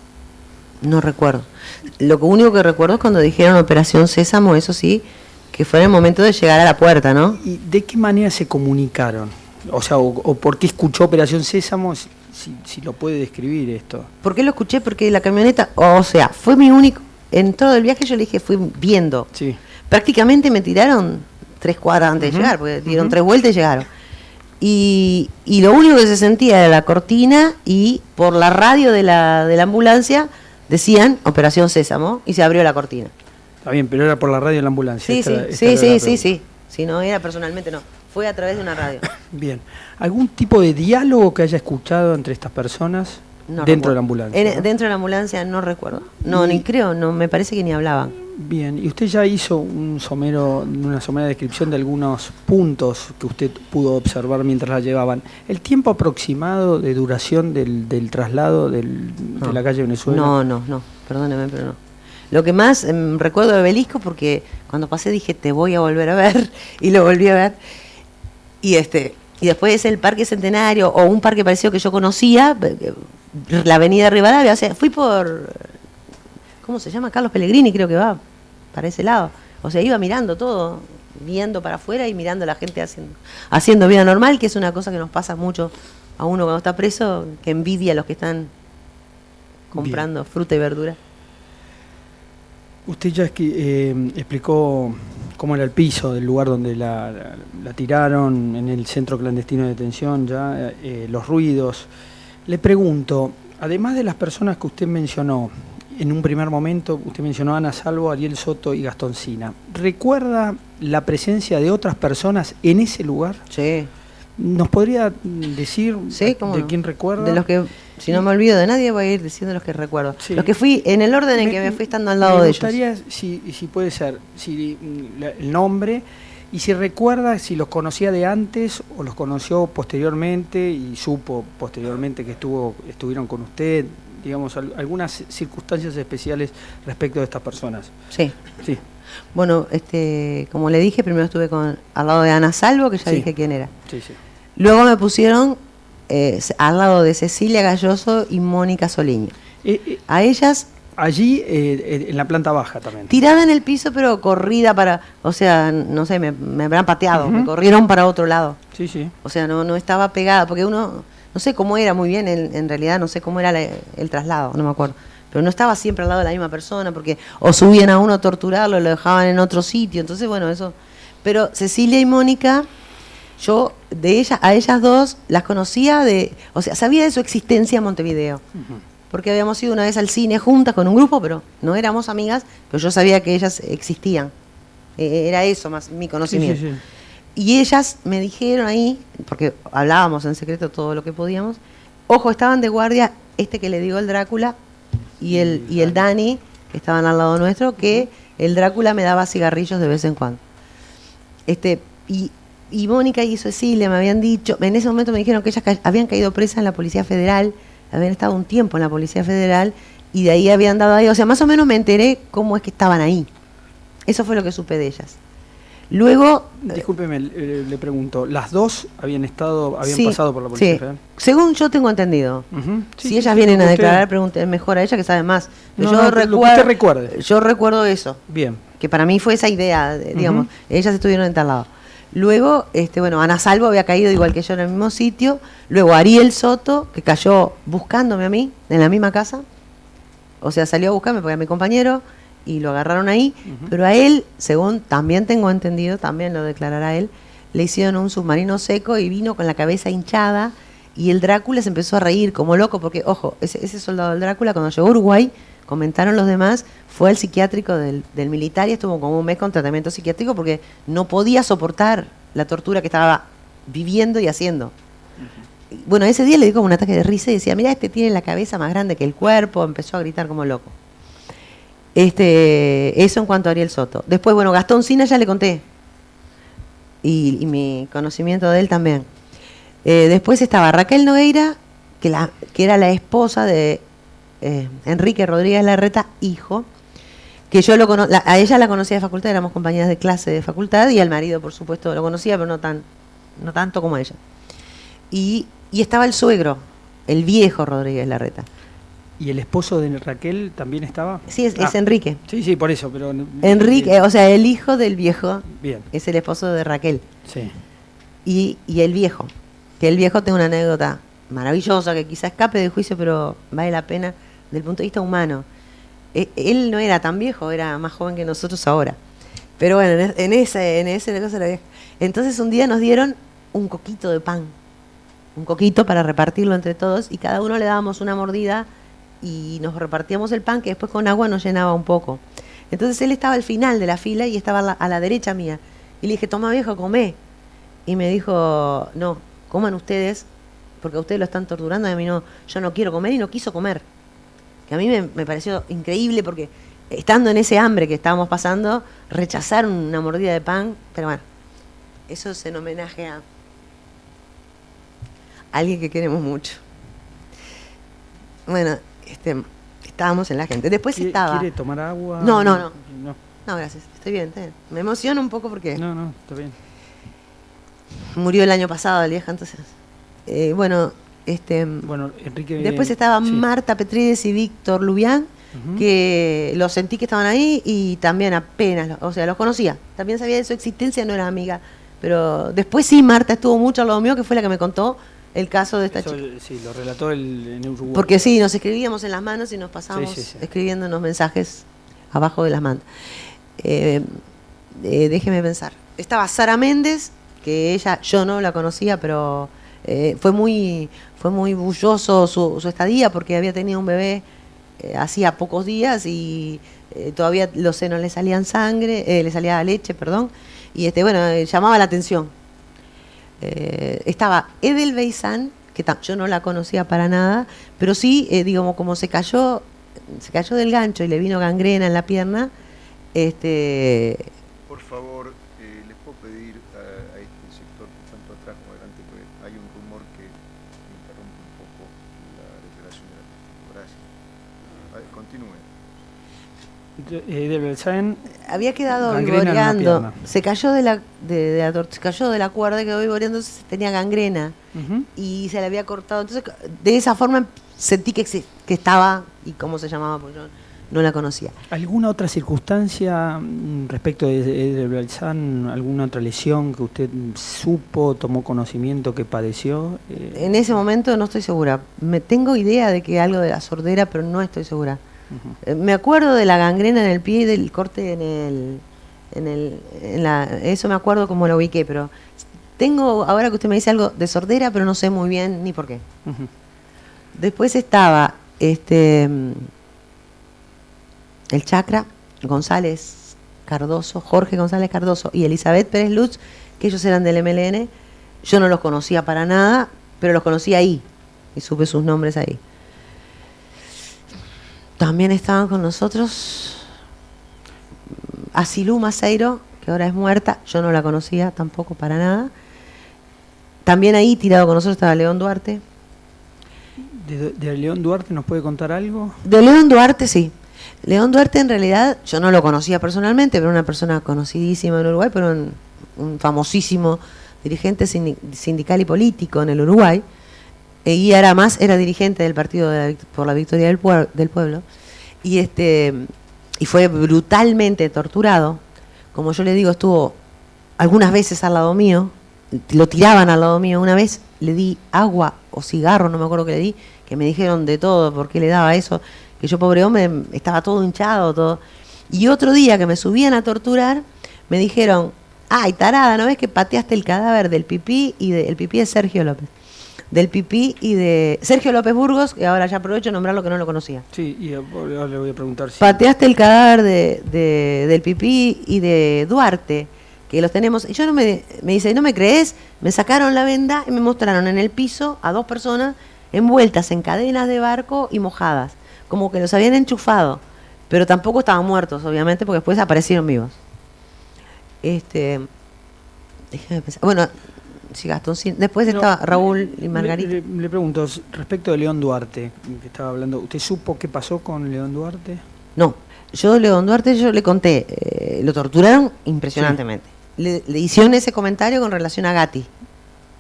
S2: No recuerdo. Lo único que recuerdo es cuando dijeron Operación Sésamo, eso sí, que fue en el momento de llegar a la puerta, ¿no?
S3: ¿Y de qué manera se comunicaron? O sea, o por qué escuchó Operación Sésamo, si lo puede describir esto.
S2: ¿Por qué lo escuché? Porque la camioneta, o sea, fue mi único, en todo el viaje yo le dije, fui viendo.
S3: Sí.
S2: Prácticamente me tiraron 3 cuadras antes de llegar, porque dieron 3 vueltas y llegaron. Y lo único que se sentía era la cortina y por la radio de la ambulancia decían Operación Sésamo y se abrió la cortina.
S3: Está bien, pero era por la radio de la ambulancia.
S2: Sí. Si no era personalmente, no. Fue a través de una radio.
S3: Bien. ¿Algún tipo de diálogo que haya escuchado entre estas personas
S2: No
S3: dentro
S2: recuerdo.
S3: de la ambulancia? ¿No?
S2: Dentro de la ambulancia no recuerdo. No, ni creo, no, me parece que ni hablaban.
S3: Bien, y usted ya hizo una somera descripción de algunos puntos que usted pudo observar mientras la llevaban. ¿El tiempo aproximado de duración del traslado de la calle Venezuela?
S2: No, perdóneme, pero no. Lo que más recuerdo de Obelisco, porque cuando pasé dije, te voy a volver a ver, y lo volví a ver. Y después el Parque Centenario, o un parque parecido que yo conocía, la Avenida Rivadavia, o sea, fui por, ¿cómo se llama? Carlos Pellegrini, creo que va, para ese lado. O sea, iba mirando todo, viendo para afuera y mirando a la gente haciendo vida normal, que es una cosa que nos pasa mucho a uno cuando está preso, que envidia a los que están comprando fruta y verdura.
S3: Usted ya explicó cómo era el piso del lugar donde la tiraron, en el centro clandestino de detención, ya los ruidos. Le pregunto, además de las personas que usted mencionó, en un primer momento usted mencionó a Ana Salvo, Ariel Soto y Gastón Sina, ¿recuerda la presencia de otras personas en ese lugar?
S2: Sí.
S3: ¿Nos podría decir de quién recuerda?
S2: De los que, si no me olvido de nadie, voy a ir diciendo los que recuerdo.
S3: Sí.
S2: Los que fui, en el orden en que me fui estando al lado de ellos.
S3: Me gustaría, si puede ser, el nombre, y si recuerda si los conocía de antes o los conoció posteriormente y supo posteriormente que estuvieron con usted, digamos, algunas circunstancias especiales respecto de estas personas.
S2: Sí.
S3: Sí.
S2: Bueno, como le dije, primero estuve al lado de Ana Salvo, que ya dije quién era.
S3: Sí.
S2: Luego me pusieron al lado de Cecilia Galloso y Mónica Soliño. A ellas...
S3: Allí, en la planta baja también.
S2: Tirada en el piso, pero corrida o sea, no sé, me habrán pateado, me corrieron para otro lado.
S3: Sí.
S2: O sea, no estaba pegada, porque uno, no sé cómo era muy bien, en realidad no sé cómo era el traslado, no me acuerdo. Pero no estaba siempre al lado de la misma persona, porque o subían a uno a torturarlo, lo dejaban en otro sitio, entonces bueno, eso. Pero Cecilia y Mónica, yo a ellas dos las conocía o sea, sabía de su existencia en Montevideo. Porque habíamos ido una vez al cine juntas con un grupo, pero no éramos amigas, pero yo sabía que ellas existían. Era eso más mi conocimiento.
S3: Sí.
S2: Y ellas me dijeron ahí, porque hablábamos en secreto todo lo que podíamos, ojo, estaban de guardia que le digo el Drácula y el Dani, que estaban al lado nuestro, que el Drácula me daba cigarrillos de vez en cuando. Y Mónica y Cecilia me habían dicho, en ese momento me dijeron que ellas habían caído presas en la Policía Federal, habían estado un tiempo en la Policía Federal y de ahí habían dado ahí, o sea, más o menos me enteré cómo es que estaban ahí. Eso fue lo que supe de ellas. Luego...
S3: Discúlpeme, le pregunto, ¿las dos habían
S2: sí,
S3: pasado por la Policía Federal?
S2: Según yo tengo entendido. Si ellas vienen a declarar, pregúntenle mejor a ella que sabe más. Pero
S3: lo que usted recuerde.
S2: Yo recuerdo eso.
S3: Bien.
S2: Que para mí fue esa idea, digamos, ellas estuvieron en tal lado. Luego, Ana Salvo había caído igual que yo en el mismo sitio. Luego Ariel Soto, que cayó buscándome a mí, en la misma casa. O sea, salió a buscarme porque era mi compañero y lo agarraron ahí. Pero a él, según también tengo entendido, también lo declarará él, le hicieron un submarino seco y vino con la cabeza hinchada. Y el Drácula se empezó a reír como loco porque, ojo, ese soldado del Drácula cuando llegó a Uruguay, comentaron los demás, fue al psiquiátrico del militar y estuvo como un mes con tratamiento psiquiátrico porque no podía soportar la tortura que estaba viviendo y haciendo. Bueno, ese día le dio como un ataque de risa y decía, mira, tiene la cabeza más grande que el cuerpo, empezó a gritar como loco. Eso en cuanto a Ariel Soto. Después, bueno, Gastón Sina ya le conté. Y mi conocimiento de él también. Después estaba Raquel Nogueira, que era la esposa de Enrique Rodríguez Larreta, hijo, que yo a ella la conocía de facultad, éramos compañeras de clase de facultad, y al marido, por supuesto, lo conocía, pero no tanto como ella. Y estaba el suegro, el viejo Rodríguez Larreta.
S3: ¿Y el esposo de Raquel también estaba?
S2: Sí, es Enrique.
S3: Sí, por eso, pero...
S2: Enrique, o sea, el hijo del viejo,
S3: bien,
S2: es el esposo de Raquel.
S3: Sí.
S2: Y el viejo, que el viejo tiene una anécdota maravillosa, que quizá escape del juicio, pero vale la pena desde el punto de vista humano. Él no era tan viejo, era más joven que nosotros ahora. Pero bueno, en ese cosa era viejo. Entonces un día nos dieron un coquito de pan, un coquito para repartirlo entre todos, y cada uno le dábamos una mordida y nos repartíamos el pan, que después con agua nos llenaba un poco. Entonces él estaba al final de la fila y estaba a la derecha mía. Y le dije, toma viejo, comé. Y me dijo, no, coman ustedes, porque a ustedes lo están torturando, y a mí no, yo no quiero comer, y no quiso comer. Que a mí me pareció increíble, porque estando en ese hambre que estábamos pasando, rechazar una mordida de pan, pero bueno, eso es en homenaje a alguien que queremos mucho. Bueno, estábamos en la gente. Después estaba...
S3: ¿Quiere tomar agua?
S2: No, gracias, estoy bien. Me emociono un poco porque...
S3: No, está bien.
S2: Murió el año pasado el viejo, entonces... Bueno,
S3: Enrique...
S2: Después estaba Marta Petrides y Víctor Lubián, que los sentí que estaban ahí, y también apenas, los conocía. También sabía de su existencia, no era amiga. Pero después sí, Marta estuvo mucho al lado mío, que fue la que me contó el caso de esta chica.
S3: Sí, lo relató en Uruguay.
S2: Porque sí, nos escribíamos en las manos y nos pasábamos escribiéndonos mensajes abajo de las mantas. Déjeme pensar. Estaba Sara Méndez, que ella, yo no la conocía, pero fue muy bulloso su estadía, porque había tenido un bebé hacía pocos días y todavía los senos le salían le salía leche, perdón, y llamaba la atención. Estaba Edel Beizán, que yo no la conocía para nada, pero sí, como se cayó del gancho y le vino gangrena en la pierna.
S1: Por favor, les puedo pedir a este sector, tanto atrás como adelante, porque hay un rumor que interrumpe un poco la declaración de la Gracias. Continúe.
S3: Edel Beizán
S2: había quedado vivoreando, se cayó se cayó de la cuerda, quedó vivoreando, entonces tenía gangrena y se le había cortado. Entonces, de esa forma sentí que estaba, y cómo se llamaba, pues yo no la conocía.
S3: ¿Alguna otra circunstancia respecto de Edel Beizán, alguna otra lesión que usted supo, tomó conocimiento que padeció?
S2: En ese momento no estoy segura. Tengo idea de que algo de la sordera, pero no estoy segura. Me acuerdo de la gangrena en el pie y del corte eso me acuerdo como lo ubiqué, pero tengo, ahora que usted me dice algo de sordera, pero no sé muy bien ni por qué. Después estaba el Chacra González Cardoso, Jorge González Cardoso y Elizabeth Pérez Lutz, que ellos eran del MLN. Yo no los conocía para nada, pero los conocí ahí y supe sus nombres ahí. También estaban con nosotros Asilú Maceiro, que ahora es muerta, yo no la conocía tampoco para nada. También ahí tirado con nosotros estaba León Duarte.
S3: ¿De León Duarte nos puede contar algo?
S2: De León Duarte, sí. León Duarte, en realidad, yo no lo conocía personalmente, pero una persona conocidísima en Uruguay, pero un famosísimo dirigente sindical y político en el Uruguay. Y además era dirigente del Partido por la Victoria del Pueblo. Y fue brutalmente torturado. Como yo le digo, estuvo algunas veces al lado mío, lo tiraban al lado mío. Una vez le di agua o cigarro, no me acuerdo qué le di, que me dijeron de todo, por qué le daba eso, que yo, pobre hombre, estaba todo hinchado, todo. Y otro día que me subían a torturar, me dijeron, ay, tarada, ¿no ves que pateaste el cadáver del pipí el pipí de Sergio López? Del pipí y de Sergio López Burgos, que ahora ya aprovecho de nombrarlo, que no lo conocía.
S3: Sí, y ahora le voy a preguntar si...
S2: Pateaste el cadáver del pipí y de Duarte, que los tenemos. Y yo me dice, ¿no me crees? Me sacaron la venda y me mostraron en el piso a 2 personas envueltas en cadenas de barco y mojadas, como que los habían enchufado, pero tampoco estaban muertos, obviamente, porque después aparecieron vivos. Déjame pensar. Bueno, Sí, Gastoncín. Después estaba Raúl y Margarita.
S3: Le pregunto, respecto de León Duarte, que estaba hablando, ¿usted supo qué pasó con León Duarte?
S2: No, yo León Duarte, yo le conté, lo torturaron impresionantemente. Sí. Le hicieron ese comentario con relación a Gatti,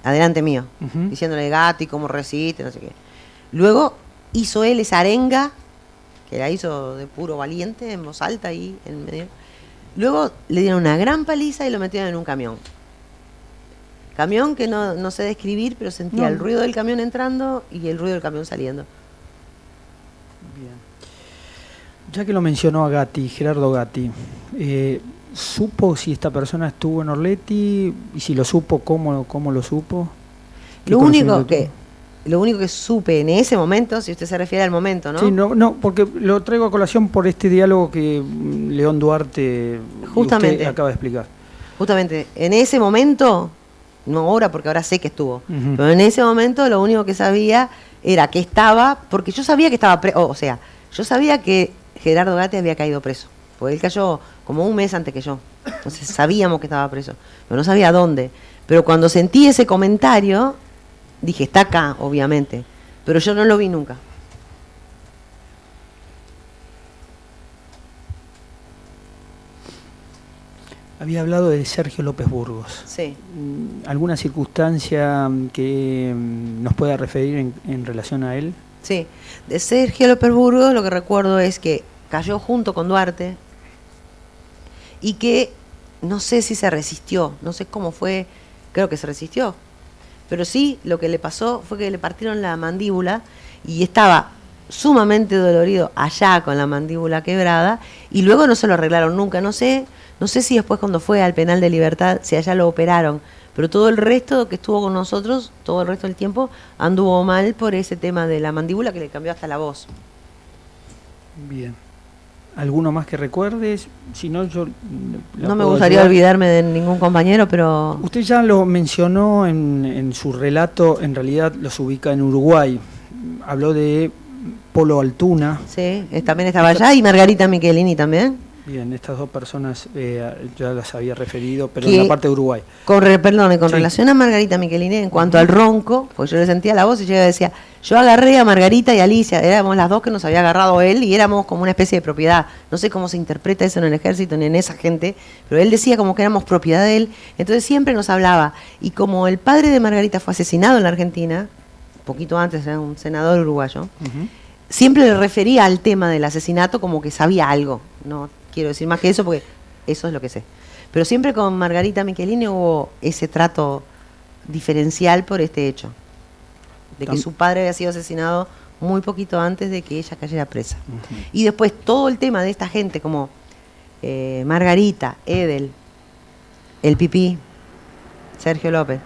S2: adelante mío, diciéndole Gatti cómo resiste, no sé qué. Luego hizo él esa arenga, que la hizo de puro valiente, en voz alta ahí en medio. Luego le dieron una gran paliza y lo metieron en un camión. Camión que no sé describir, pero sentía el ruido del camión entrando y el ruido del camión saliendo.
S3: Bien. Ya que lo mencionó a Gatti, Gerardo Gatti, ¿supo si esta persona estuvo en Orleti? Y si lo supo, ¿cómo lo supo?
S2: Lo único que supe en ese momento, si usted se refiere al momento, ¿no?
S3: Sí, no, porque lo traigo a colación por este diálogo que León Duarte
S2: justamente
S3: usted acaba de explicar. Justamente,
S2: en ese momento, no ahora porque ahora sé que estuvo, pero en ese momento lo único que sabía era que estaba, porque yo sabía que estaba preso, yo sabía que Gerardo Gatti había caído preso, porque él cayó como un mes antes que yo, entonces sabíamos que estaba preso, pero no sabía dónde. Pero cuando sentí ese comentario, dije, está acá, obviamente, pero yo no lo vi nunca.
S3: Había hablado de Sergio López Burgos.
S2: Sí.
S3: ¿Alguna circunstancia que nos pueda referir en relación a él?
S2: Sí. De Sergio López Burgos lo que recuerdo es que cayó junto con Duarte y que no sé si se resistió, no sé cómo fue, creo que se resistió. Pero sí, lo que le pasó fue que le partieron la mandíbula y estaba sumamente dolorido allá con la mandíbula quebrada y luego no se lo arreglaron nunca, no sé si después cuando fue al penal de Libertad, si allá lo operaron, pero todo el resto que estuvo con nosotros, todo el resto del tiempo, anduvo mal por ese tema de la mandíbula que le cambió hasta la voz.
S3: Bien. ¿Alguno más que recuerdes? Si no, yo...
S2: No me gustaría olvidarme de ningún compañero, pero...
S3: Usted ya lo mencionó en su relato, en realidad los ubica en Uruguay. Habló de Polo Altuna.
S2: Sí, también estaba allá, y Margarita Michelini también.
S3: Bien, estas dos personas ya las había referido, pero en la parte de Uruguay.
S2: Con relación a Margarita Michelini, en cuanto al ronco, pues yo le sentía la voz y yo decía, yo agarré a Margarita y a Alicia, éramos las dos que nos había agarrado él y éramos como una especie de propiedad. No sé cómo se interpreta eso en el ejército ni en esa gente, pero él decía como que éramos propiedad de él, entonces siempre nos hablaba. Y como el padre de Margarita fue asesinado en la Argentina, poquito antes era un senador uruguayo, siempre le refería al tema del asesinato como que sabía algo, no quiero decir más que eso porque eso es lo que sé. Pero siempre con Margarita Michelini hubo ese trato diferencial por este hecho, de que su padre había sido asesinado muy poquito antes de que ella cayera presa. Y después todo el tema de esta gente como Margarita, Edel, el Pipí, Sergio López,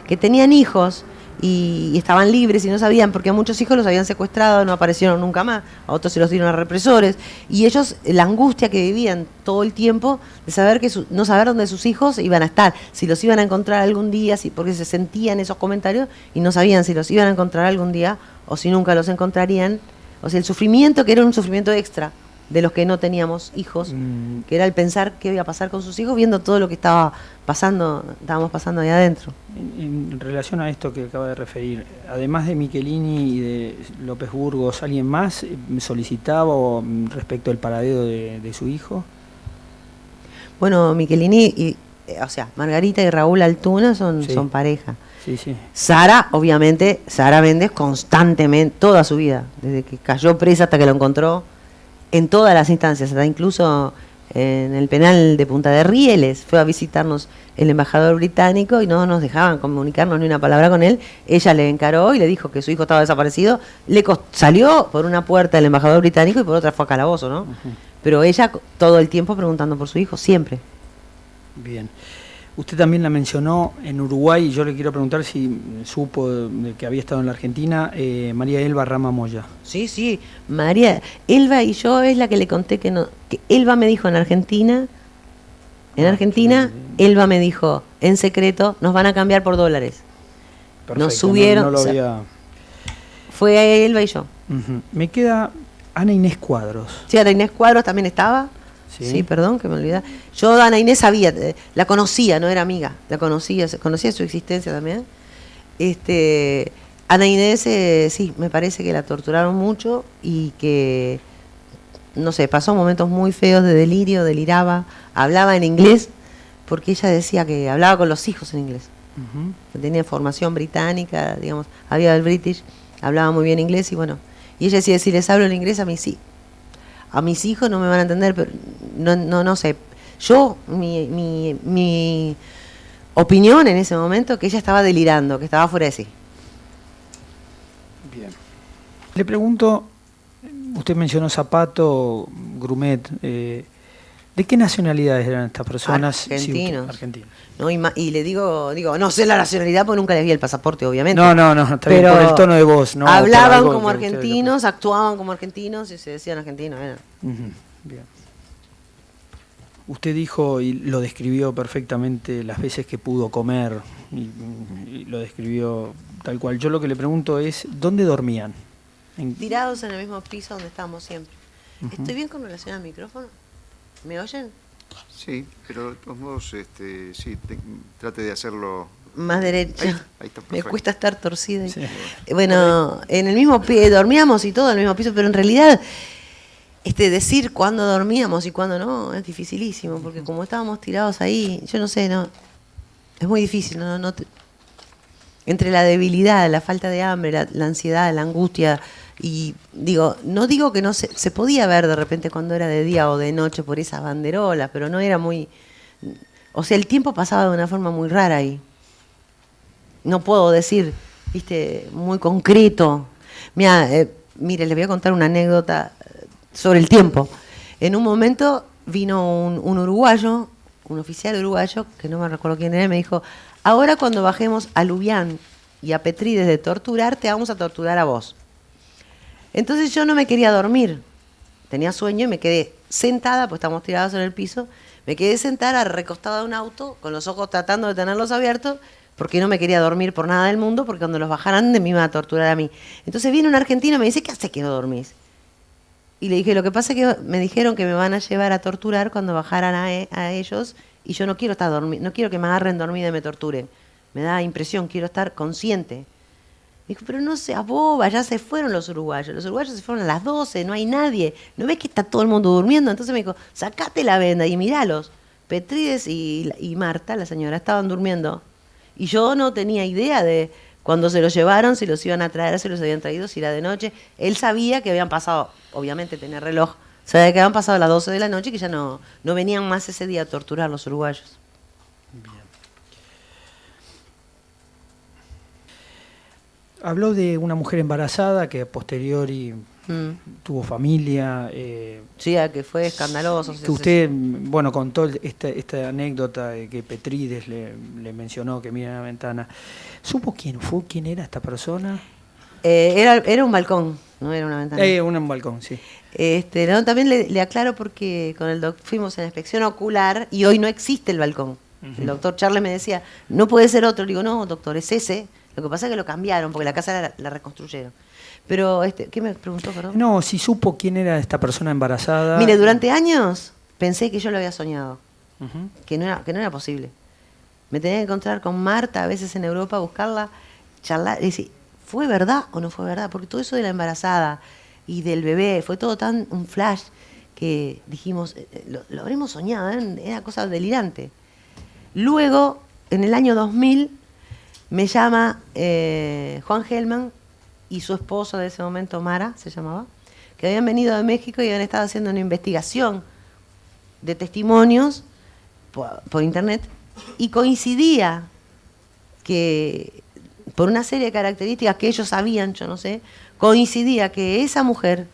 S2: que tenían hijos y estaban libres y no sabían, porque a muchos hijos los habían secuestrado, no aparecieron nunca más, a otros se los dieron a represores, y ellos, la angustia que vivían todo el tiempo de saber que no saber dónde sus hijos iban a estar, si los iban a encontrar algún día, porque se sentían esos comentarios y no sabían si los iban a encontrar algún día o si nunca los encontrarían. O sea, el sufrimiento que era un sufrimiento extra de los que no teníamos hijos, que era el pensar qué iba a pasar con sus hijos viendo todo lo que estábamos pasando ahí adentro.
S3: En relación a esto que acaba de referir, además de Michelini y de López Burgos, ¿alguien más solicitaba respecto al paradero de su hijo?
S2: Bueno, Michelini, Margarita y Raúl Altuna son pareja.
S3: Sí, sí.
S2: Sara, obviamente, Sara Méndez constantemente, toda su vida, desde que cayó presa hasta que lo encontró, en todas las instancias, hasta incluso en el penal de Punta de Rieles, fue a visitarnos el embajador británico y no nos dejaban comunicarnos ni una palabra con él. Ella le encaró y le dijo que su hijo estaba desaparecido. Salió por una puerta el embajador británico y por otra fue a calabozo, ¿no? Pero ella todo el tiempo preguntando por su hijo, siempre.
S3: Bien. Usted también la mencionó en Uruguay, y yo le quiero preguntar si supo de que había estado en la Argentina, María Elba Rama Moya.
S2: Sí, María Elba y yo es la que le conté que Elba me dijo en Argentina, Elba me dijo en secreto, nos van a cambiar por dólares.
S3: Perfecto,
S2: nos subieron,
S3: no lo había...
S2: Fue Elba y yo.
S3: Me queda Ana Inés Cuadros.
S2: Sí, Ana Inés Cuadros también estaba. Sí, perdón, que me olvidé. Yo a Ana Inés sabía, la conocía, no era amiga, la conocía su existencia también. Ana Inés, sí, me parece que la torturaron mucho y que, no sé, pasó momentos muy feos de delirio, deliraba, hablaba en inglés, porque ella decía que hablaba con los hijos en inglés. Que tenía formación británica, digamos, había el British, hablaba muy bien inglés y bueno, y ella decía, si les hablo en inglés a mí sí. A mis hijos no me van a entender, pero no sé. Yo, mi opinión en ese momento, que ella estaba delirando, que estaba fuera de sí.
S3: Bien. Le pregunto, usted mencionó Zapato, Grumet, ¿de qué nacionalidades eran estas personas?
S2: Argentinos.
S3: Sí, argentinos.
S2: ¿No? Y le digo, no sé la nacionalidad porque nunca les vi el pasaporte, obviamente.
S3: No, está bien, por el tono de voz. No,
S2: hablaban como argentinos, actuaban como argentinos y se decían argentinos.
S3: Bien. Usted dijo y lo describió perfectamente las veces que pudo comer y lo describió tal cual. Yo lo que le pregunto es, ¿dónde dormían?
S2: Tirados en el mismo piso donde estábamos siempre. ¿Estoy bien con relación al micrófono? ¿Me oyen?
S1: Sí, pero de todos modos, sí, trate de hacerlo
S2: más derecho.
S1: Ahí está,
S2: me cuesta estar torcida.
S3: Sí.
S2: Bueno, en el mismo pie dormíamos y todo en el mismo piso, pero en realidad decir cuándo dormíamos y cuándo no es dificilísimo, porque como estábamos tirados ahí, yo no sé, es muy difícil, entre la debilidad, la falta de hambre, la ansiedad, la angustia, y no digo que no se podía ver de repente cuando era de día o de noche por esas banderolas, pero no era muy, o sea, el tiempo pasaba de una forma muy rara ahí. No puedo decir, muy concreto. Mire, les voy a contar una anécdota sobre el tiempo. En un momento vino un uruguayo, un oficial uruguayo, que no me recuerdo quién era, y me dijo, ahora cuando bajemos a Lubián y a Petrides de torturar, te vamos a torturar a vos. Entonces yo no me quería dormir, tenía sueño y me quedé sentada, pues estamos tirados en el piso, me quedé sentada recostada en un auto, con los ojos tratando de tenerlos abiertos, porque no me quería dormir por nada del mundo, porque cuando los bajaran me iban a torturar a mí. Entonces viene un argentino y me dice, ¿qué haces que no dormís? Y le dije, lo que pasa es que me dijeron que me van a llevar a torturar cuando bajaran a ellos, y yo no quiero estar dormida, no quiero que me agarren dormida y me torturen. Me da impresión, quiero estar consciente. Me dijo, pero no seas boba, ya se fueron los uruguayos se fueron a las 12, no hay nadie. ¿No ves que está todo el mundo durmiendo? Entonces me dijo, sacate la venda y míralos. Petrides y Marta, la señora, estaban durmiendo. Y yo no tenía idea de cuando se los llevaron, si los iban a traer, si los habían traído, si era de noche. Él sabía que habían pasado, obviamente tenía reloj, sabía que habían pasado las 12 de la noche y que ya no venían más ese día a torturar a los uruguayos.
S3: Bien. Habló de una mujer embarazada que a posteriori tuvo familia.
S2: Sí, que fue escandaloso.
S3: Que usted, contó esta anécdota de que Petrides le mencionó que mira en la ventana. ¿Supo quién era esta persona?
S2: Era un balcón, no era una ventana.
S3: Un balcón, sí.
S2: También le aclaro porque con el doctor fuimos en la inspección ocular y hoy no existe el balcón. El doctor Charles me decía, no puede ser otro. Le digo, no, doctor, es ese. Lo que pasa es que lo cambiaron porque la casa la reconstruyeron. Pero, ¿qué me preguntó, perdón?
S3: No, si supo quién era esta persona embarazada.
S2: Mire, durante años pensé que yo lo había soñado, que no era posible. Me tenía que encontrar con Marta a veces en Europa, buscarla, charlar, y decir, ¿fue verdad o no fue verdad? Porque todo eso de la embarazada y del bebé fue todo tan un flash que dijimos, lo habremos soñado, era cosa delirante. Luego, en el año 2000, me llama Juan Gelman y su esposo de ese momento, Mara, se llamaba, que habían venido de México y habían estado haciendo una investigación de testimonios por internet, y coincidía que, por una serie de características que ellos sabían, yo no sé, coincidía que esa mujer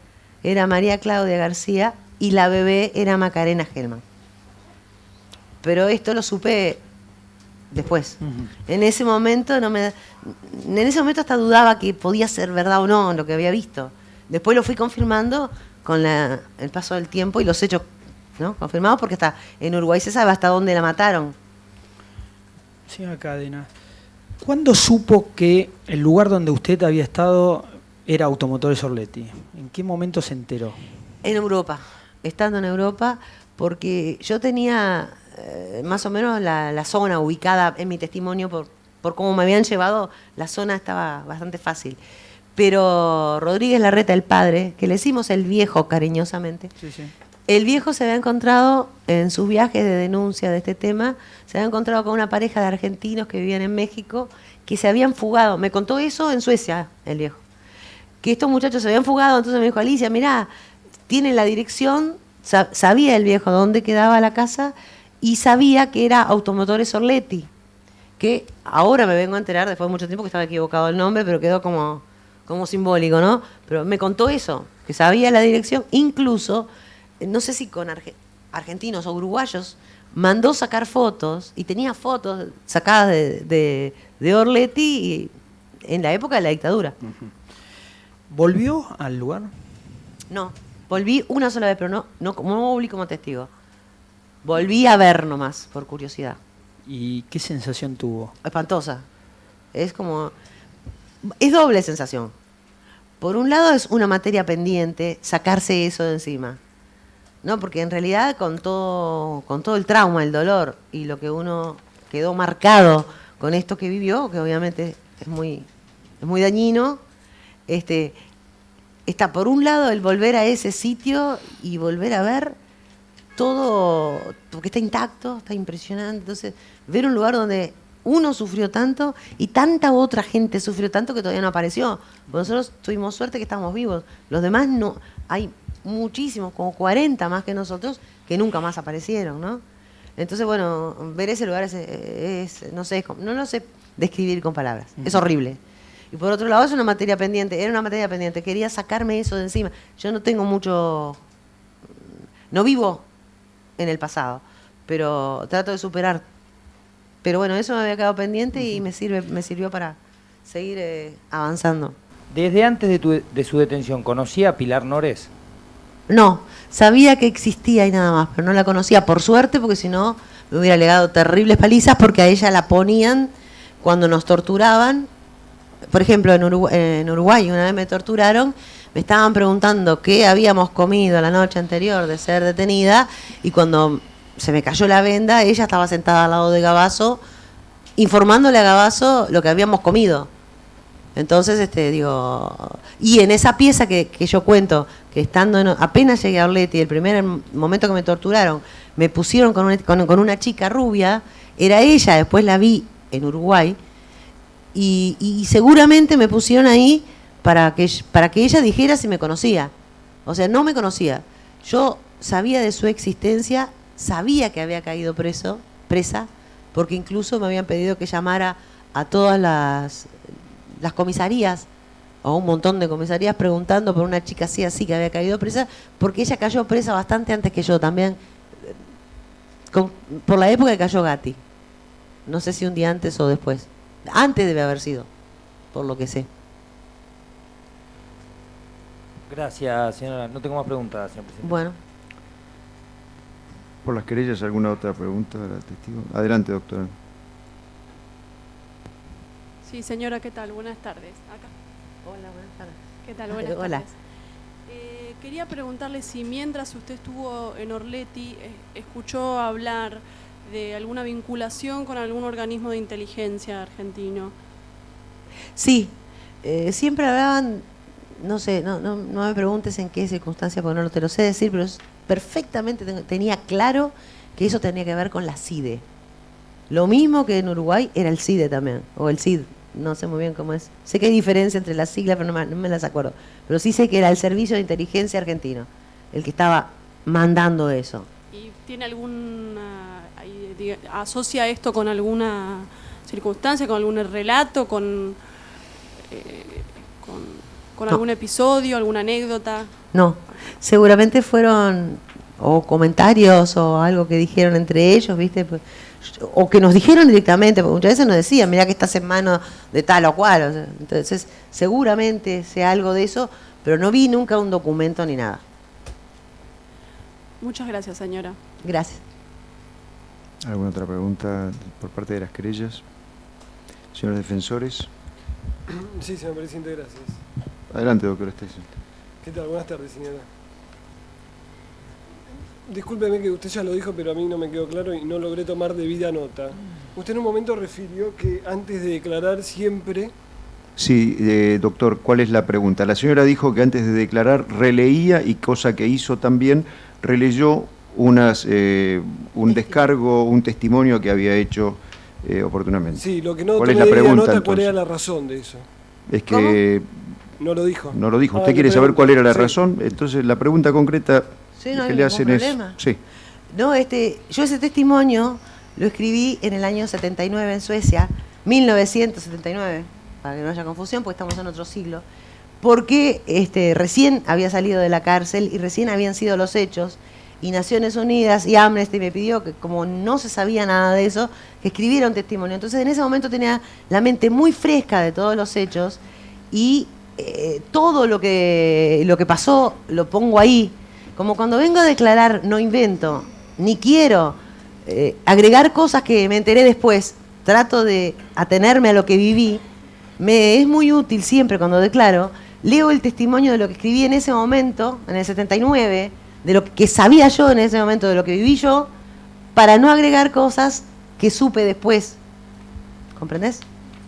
S2: era María Claudia García y la bebé era Macarena Gelman. Pero esto lo supe después. En ese momento hasta dudaba que podía ser verdad o no lo que había visto. Después lo fui confirmando con el paso del tiempo y los hechos, ¿no?, confirmados, porque hasta en Uruguay se sabe hasta dónde la mataron.
S3: Señora Cadena, ¿cuándo supo que el lugar donde usted había estado era Automotores Orletti? ¿En qué momento se enteró?
S2: En Europa, estando en Europa, porque yo tenía más o menos la zona ubicada en mi testimonio por cómo me habían llevado, la zona estaba bastante fácil. Pero Rodríguez Larreta, el padre, que le decimos el viejo cariñosamente,
S3: Sí, sí.
S2: el viejo se había encontrado en sus viajes de denuncia de este tema, se había encontrado con una pareja de argentinos que vivían en México, que se habían fugado. Me contó eso en Suecia, el viejo. Que estos muchachos se habían fugado, entonces me dijo, Alicia, mirá, tienen la dirección, sabía el viejo dónde quedaba la casa y sabía que era Automotores Orletti, que ahora me vengo a enterar, después de mucho tiempo, que estaba equivocado el nombre, pero quedó como simbólico, ¿no? Pero me contó eso, que sabía la dirección, incluso, no sé si con argentinos o uruguayos, mandó sacar fotos, y tenía fotos sacadas de Orletti y en la época de la dictadura.
S3: ¿Volvió al lugar?
S2: No, volví una sola vez, pero no volví como testigo. Volví a ver nomás, por curiosidad.
S3: ¿Y qué sensación tuvo?
S2: Espantosa. Es doble sensación. Por un lado es una materia pendiente, sacarse eso de encima. ¿No? Porque en realidad con todo el trauma, el dolor y lo que uno quedó marcado con esto que vivió, que obviamente es muy dañino, está por un lado el volver a ese sitio y volver a ver todo, porque está intacto, está impresionante. Entonces, ver un lugar donde uno sufrió tanto y tanta otra gente sufrió tanto que todavía no apareció. Porque nosotros tuvimos suerte que estamos vivos. Los demás no, hay muchísimos, como 40 más que nosotros, que nunca más aparecieron, ¿no? Entonces, bueno, ver ese lugar es no sé, no lo sé describir con palabras. Es horrible. Y por otro lado es una materia pendiente, era una materia pendiente, quería sacarme eso de encima. Yo no tengo no vivo en el pasado, pero trato de superar. Pero bueno, eso me había quedado pendiente y me sirvió para seguir avanzando.
S4: Desde antes de su detención, ¿conocía a Pilar Nores?
S2: No, sabía que existía y nada más, pero no la conocía, por suerte, porque si no me hubiera legado terribles palizas, porque a ella la ponían cuando nos torturaban. Por ejemplo, en Uruguay una vez me torturaron, me estaban preguntando qué habíamos comido la noche anterior de ser detenida, y cuando se me cayó la venda, ella estaba sentada al lado de Gabazo, informándole a Gabazo lo que habíamos comido. Entonces, y en esa pieza que yo cuento, que apenas llegué a Orletti, el primer momento que me torturaron, me pusieron con una chica rubia, era ella, después la vi en Uruguay, y seguramente me pusieron ahí para que ella dijera si me conocía. O sea, no me conocía. Yo sabía de su existencia, sabía que había caído presa, porque incluso me habían pedido que llamara a todas las comisarías, o un montón de comisarías, preguntando por una chica así que había caído presa, porque ella cayó presa bastante antes que yo también, por la época que cayó Gatti. No sé si un día antes o después. Antes debe haber sido, por lo que sé.
S4: Gracias, señora. No tengo más preguntas, señor presidente.
S2: Bueno.
S1: Por las querellas, ¿alguna otra pregunta del testigo? Adelante, doctora.
S5: Sí, señora, ¿qué tal? Buenas tardes. Acá.
S2: Hola, buenas tardes.
S5: ¿Qué tal? Buenas
S2: Hola.
S5: tardes. Quería preguntarle si mientras usted estuvo en Orletti, escuchó hablar de alguna vinculación con algún organismo de inteligencia argentino.
S2: Sí, siempre hablaban, no sé, no me preguntes en qué circunstancia, porque no te lo sé decir, pero perfectamente tenía claro que eso tenía que ver con la CIDE. Lo mismo que en Uruguay era el CIDE también, o el CID, no sé muy bien cómo es. Sé que hay diferencia entre las siglas, pero no me las acuerdo. Pero sí sé que era el Servicio de Inteligencia Argentino, el que estaba mandando eso.
S5: ¿Y tiene asocia esto con alguna circunstancia, con algún relato, con algún episodio, alguna anécdota?
S2: No, seguramente fueron o comentarios o algo que dijeron entre ellos, ¿viste? Pues, o que nos dijeron directamente, porque muchas veces nos decían, mirá que estás en manos de tal o cual. O sea, entonces, seguramente sea algo de eso, pero no vi nunca un documento ni nada.
S5: Muchas gracias, señora.
S2: Gracias.
S1: ¿Alguna otra pregunta por parte de las querellas? Señores defensores.
S6: Sí, señor presidente, gracias.
S1: Adelante, doctor Stacy.
S6: ¿Qué tal? Buenas tardes, señora. Discúlpeme que usted ya lo dijo, pero a mí no me quedó claro y no logré tomar debida nota. Usted en un momento refirió que antes de declarar siempre...
S1: Sí, doctor, ¿cuál es la pregunta? La señora dijo que antes de declarar releía y cosa que hizo también, releyó un descargo, un testimonio que había hecho oportunamente.
S6: Sí, lo que no
S1: ¿Cuál
S6: tomé
S1: es la
S6: debida
S1: pregunta,
S6: nota, ¿cuál
S1: entonces?
S6: era la razón de eso?
S1: Es que
S6: No lo dijo.
S1: no lo dijo.
S6: Ah,
S1: ¿Usted
S6: le
S1: quiere saber
S6: pregunto.
S1: cuál era la
S6: Sí.
S1: razón? Entonces, la pregunta concreta
S2: Sí, no
S1: que
S2: hay
S1: le
S2: ningún
S1: hacen
S2: problema.
S1: es... Sí.
S2: No, yo ese testimonio lo escribí en el año 79 en Suecia, 1979, para que no haya confusión, porque estamos en otro siglo, porque recién había salido de la cárcel y recién habían sido los hechos, y Naciones Unidas y Amnesty me pidió que, como no se sabía nada de eso, que escribiera un testimonio. Entonces en ese momento tenía la mente muy fresca de todos los hechos y todo lo que pasó lo pongo ahí. Como cuando vengo a declarar, no invento, ni quiero agregar cosas que me enteré después, trato de atenerme a lo que viví. Me es muy útil siempre cuando declaro, leo el testimonio de lo que escribí en ese momento, en el 79, de lo que sabía yo en ese momento, de lo que viví yo, para no agregar cosas que supe después. ¿Comprendés?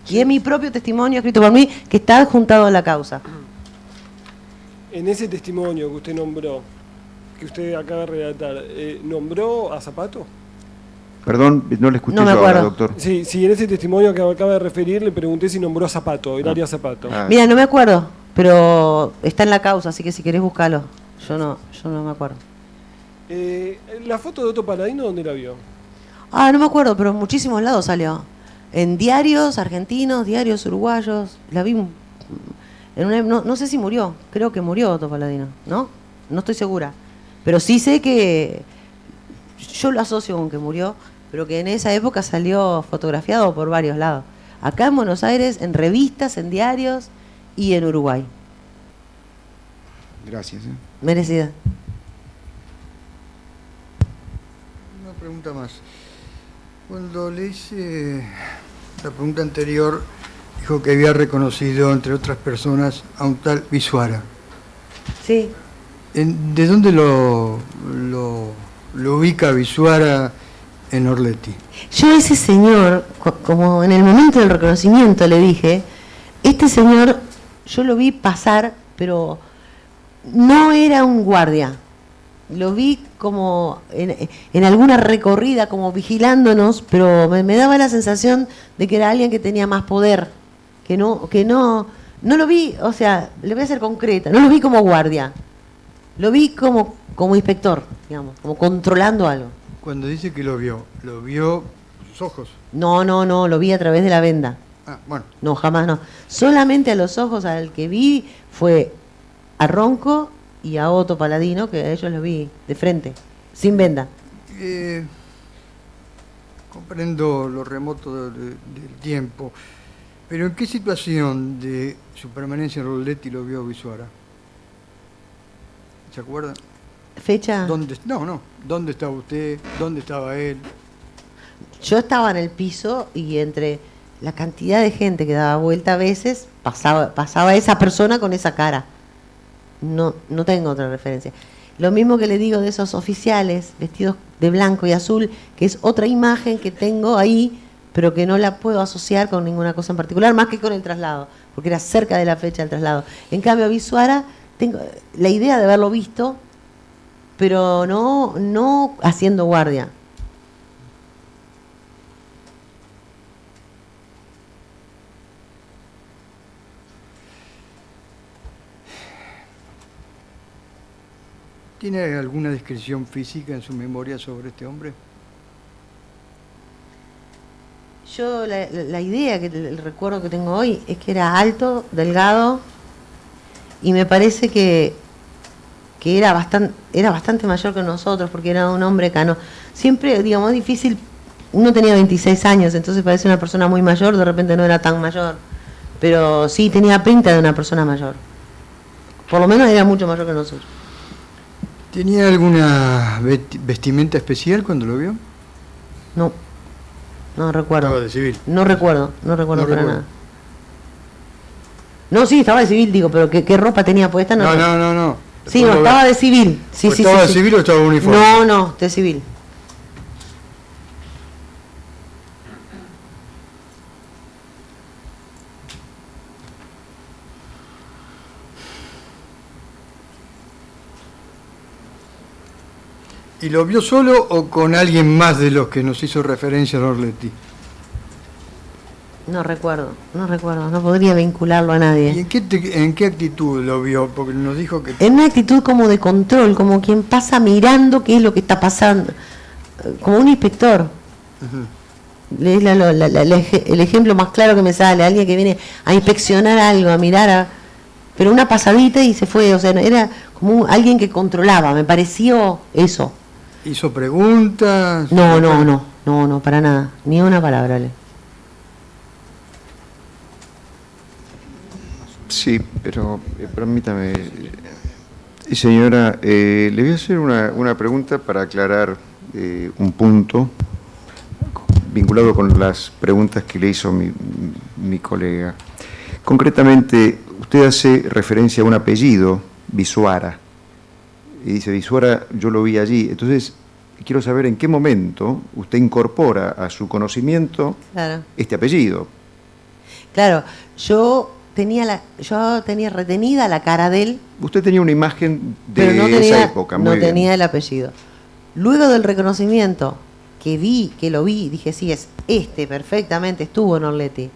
S2: Y es mi propio testimonio escrito por mí que está adjuntado a la causa.
S6: En ese testimonio que usted nombró, que usted acaba de relatar, ¿nombró a Zapato?
S1: Perdón, no le escuché
S2: No me
S1: yo ahora,
S2: acuerdo.
S1: doctor.
S6: Sí, en ese testimonio que acaba de referir le pregunté si nombró a Zapato, Hilaria Zapato.
S1: Ah.
S2: Mira, no me acuerdo, pero está en la causa, así que si querés buscarlo. Yo no me acuerdo.
S6: ¿La foto de Otto Paladino dónde la vio?
S2: Ah, no me acuerdo, pero en muchísimos lados salió. En diarios argentinos, diarios uruguayos. La vi no sé si murió, creo que murió Otto Paladino, ¿no? No estoy segura. Pero sí sé que yo lo asocio con que murió, pero que en esa época salió fotografiado por varios lados. Acá en Buenos Aires, en revistas, en diarios y en Uruguay.
S1: Gracias.
S2: Merecida.
S7: Una pregunta más. Cuando le hice la pregunta anterior, dijo que había reconocido, entre otras personas, a un tal Visuara.
S2: Sí.
S7: ¿De dónde lo ubica Visuara en Orletti?
S2: Yo a ese señor, como en el momento del reconocimiento le dije, este señor yo lo vi pasar, pero no era un guardia. Lo vi como en alguna recorrida, como vigilándonos, pero me daba la sensación de que era alguien que tenía más poder, que no lo vi, o sea, le voy a ser concreta, no lo vi como guardia, lo vi como inspector, digamos, como controlando algo.
S7: Cuando dice que lo vio con sus ojos.
S2: No, lo vi a través de la venda.
S7: Ah, bueno.
S2: No, jamás no. Solamente a los ojos al que vi fue a Ronco y a Otto Paladino, que a ellos los vi de frente, sin venda.
S7: Comprendo lo remoto del tiempo, pero ¿en qué situación de su permanencia en Orletti lo vio Visuara? ¿Se acuerda?
S2: ¿Fecha?
S7: ¿Dónde estaba usted? ¿Dónde estaba él?
S2: Yo estaba en el piso y entre la cantidad de gente que daba vuelta a veces, pasaba esa persona con esa cara. No tengo otra referencia. Lo mismo que le digo de esos oficiales vestidos de blanco y azul, que es otra imagen que tengo ahí, pero que no la puedo asociar con ninguna cosa en particular, más que con el traslado, porque era cerca de la fecha del traslado. En cambio, a Visuara tengo la idea de haberlo visto, pero no haciendo guardia.
S7: ¿Tiene alguna descripción física en su memoria sobre este hombre?
S2: Yo la idea, el recuerdo que tengo hoy es que era alto, delgado, y me parece que era bastante mayor que nosotros, porque era un hombre cano. Siempre, digamos, es difícil, uno tenía 26 años, entonces parece una persona muy mayor, de repente no era tan mayor, pero sí tenía pinta de una persona mayor. Por lo menos era mucho mayor que nosotros.
S7: ¿Tenía alguna vestimenta especial cuando lo vio?
S2: No recuerdo.
S7: Estaba de civil.
S2: No recuerdo para nada. No, sí, estaba de civil, digo, pero ¿qué ropa tenía puesta?
S7: No.
S2: Sí, no, estaba de civil. Sí, sí,
S7: ¿Estaba
S2: sí,
S7: de
S2: sí.
S7: civil o estaba de uniforme?
S2: No, de civil.
S7: ¿Y lo vio solo o con alguien más de los que nos hizo referencia Norletti?
S2: No recuerdo, no podría vincularlo a
S7: ¿Y
S2: nadie.
S7: en qué actitud lo vio? Porque nos dijo que...
S2: En una actitud como de control, como quien pasa mirando qué es lo que está pasando, como un inspector. Es el ejemplo más claro que me sale, alguien que viene a inspeccionar algo, a mirar, pero una pasadita y se fue, o sea, era como alguien que controlaba, me pareció eso.
S7: ¿Hizo preguntas?
S2: No, para nada, ni una palabra.
S1: Sí, pero permítame, señora, le voy a hacer una pregunta para aclarar un punto vinculado con las preguntas que le hizo mi colega. Concretamente, usted hace referencia a un apellido, Visuara, y dice, Visuara, yo lo vi allí. Entonces, quiero saber en qué momento usted incorpora a su conocimiento este apellido.
S2: Claro, yo tenía retenida la cara de él.
S1: Usted tenía una imagen de
S2: pero
S1: esa época, muy bien.
S2: No tenía el apellido. Luego del reconocimiento, que lo vi, dije, sí, es perfectamente estuvo en Orletti.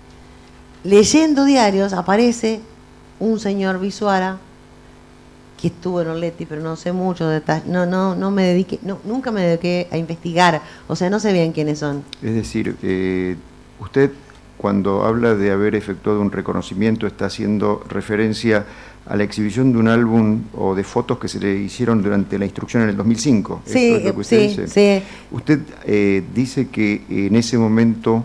S2: Leyendo diarios aparece un señor Visuara que estuvo en Orletti, pero no sé mucho de detalles, nunca me dediqué a investigar, o sea, no sé bien quiénes son.
S1: Es decir, usted cuando habla de haber efectuado un reconocimiento está haciendo referencia a la exhibición de un álbum o de fotos que se le hicieron durante la instrucción en el 2005.
S2: Sí,
S1: ¿Esto es lo que usted dice?
S2: Sí.
S1: Usted dice que en ese momento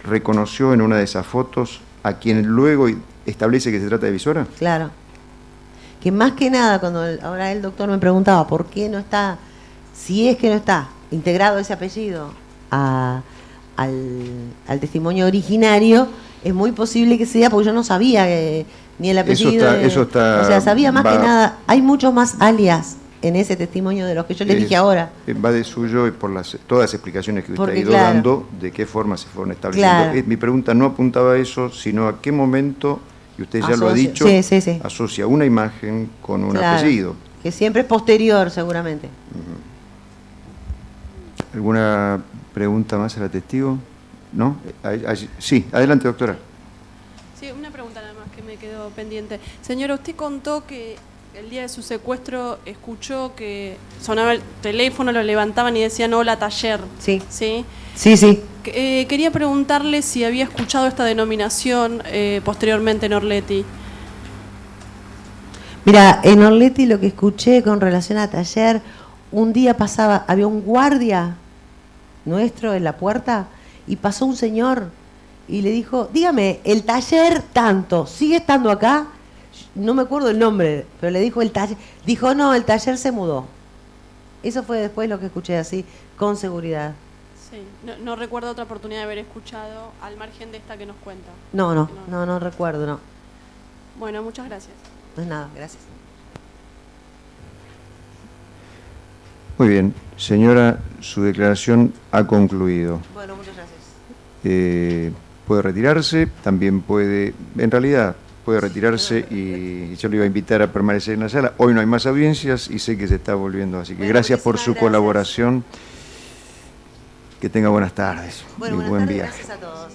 S1: reconoció en una de esas fotos a quien luego establece que se trata de Visuara.
S2: Claro. Que más que nada, cuando ahora el doctor me preguntaba por qué no está, si es que no está integrado ese apellido al testimonio originario, es muy posible que sea, porque yo no sabía ni el apellido.
S1: Eso está,
S2: o sea, sabía más que nada, hay muchos más alias en ese testimonio de los que yo le dije ahora.
S1: Va de suyo y por todas las explicaciones que usted ha ido dando, de qué forma se fueron estableciendo.
S2: Claro.
S1: Mi pregunta no apuntaba a eso, sino a qué momento, y usted ya lo ha dicho, asocia una imagen con un apellido.
S2: Que siempre es posterior, seguramente.
S1: ¿Alguna pregunta más a la testigo? ¿No? Sí, adelante, doctora.
S5: Sí, una pregunta nada más que me quedó pendiente. Señora, usted contó que el día de su secuestro escuchó que sonaba el teléfono, lo levantaban y decían hola taller.
S2: Sí.
S5: ¿Sí?
S2: Sí.
S5: Quería preguntarle si había escuchado esta denominación posteriormente en Orletti.
S2: Mira, en Orletti lo que escuché con relación a taller, un día había un guardia nuestro en la puerta y pasó un señor y le dijo, dígame, el taller tanto, ¿sigue estando acá? No me acuerdo el nombre, pero le dijo el taller. Dijo, no, el taller se mudó. Eso fue después lo que escuché así, con seguridad.
S5: Sí, no recuerdo otra oportunidad de haber escuchado al margen de esta que nos cuenta.
S2: No recuerdo, no.
S5: Bueno, muchas gracias.
S2: No es nada, gracias.
S1: Muy bien, señora, su declaración ha concluido.
S2: Bueno, muchas gracias.
S1: Puede retirarse, también puede, en realidad, puede retirarse y yo le iba a invitar a permanecer en la sala. Hoy no hay más audiencias y sé que se está volviendo, así que gracias por su colaboración. Que tenga buenas tardes y buen viaje.
S2: Gracias a todos.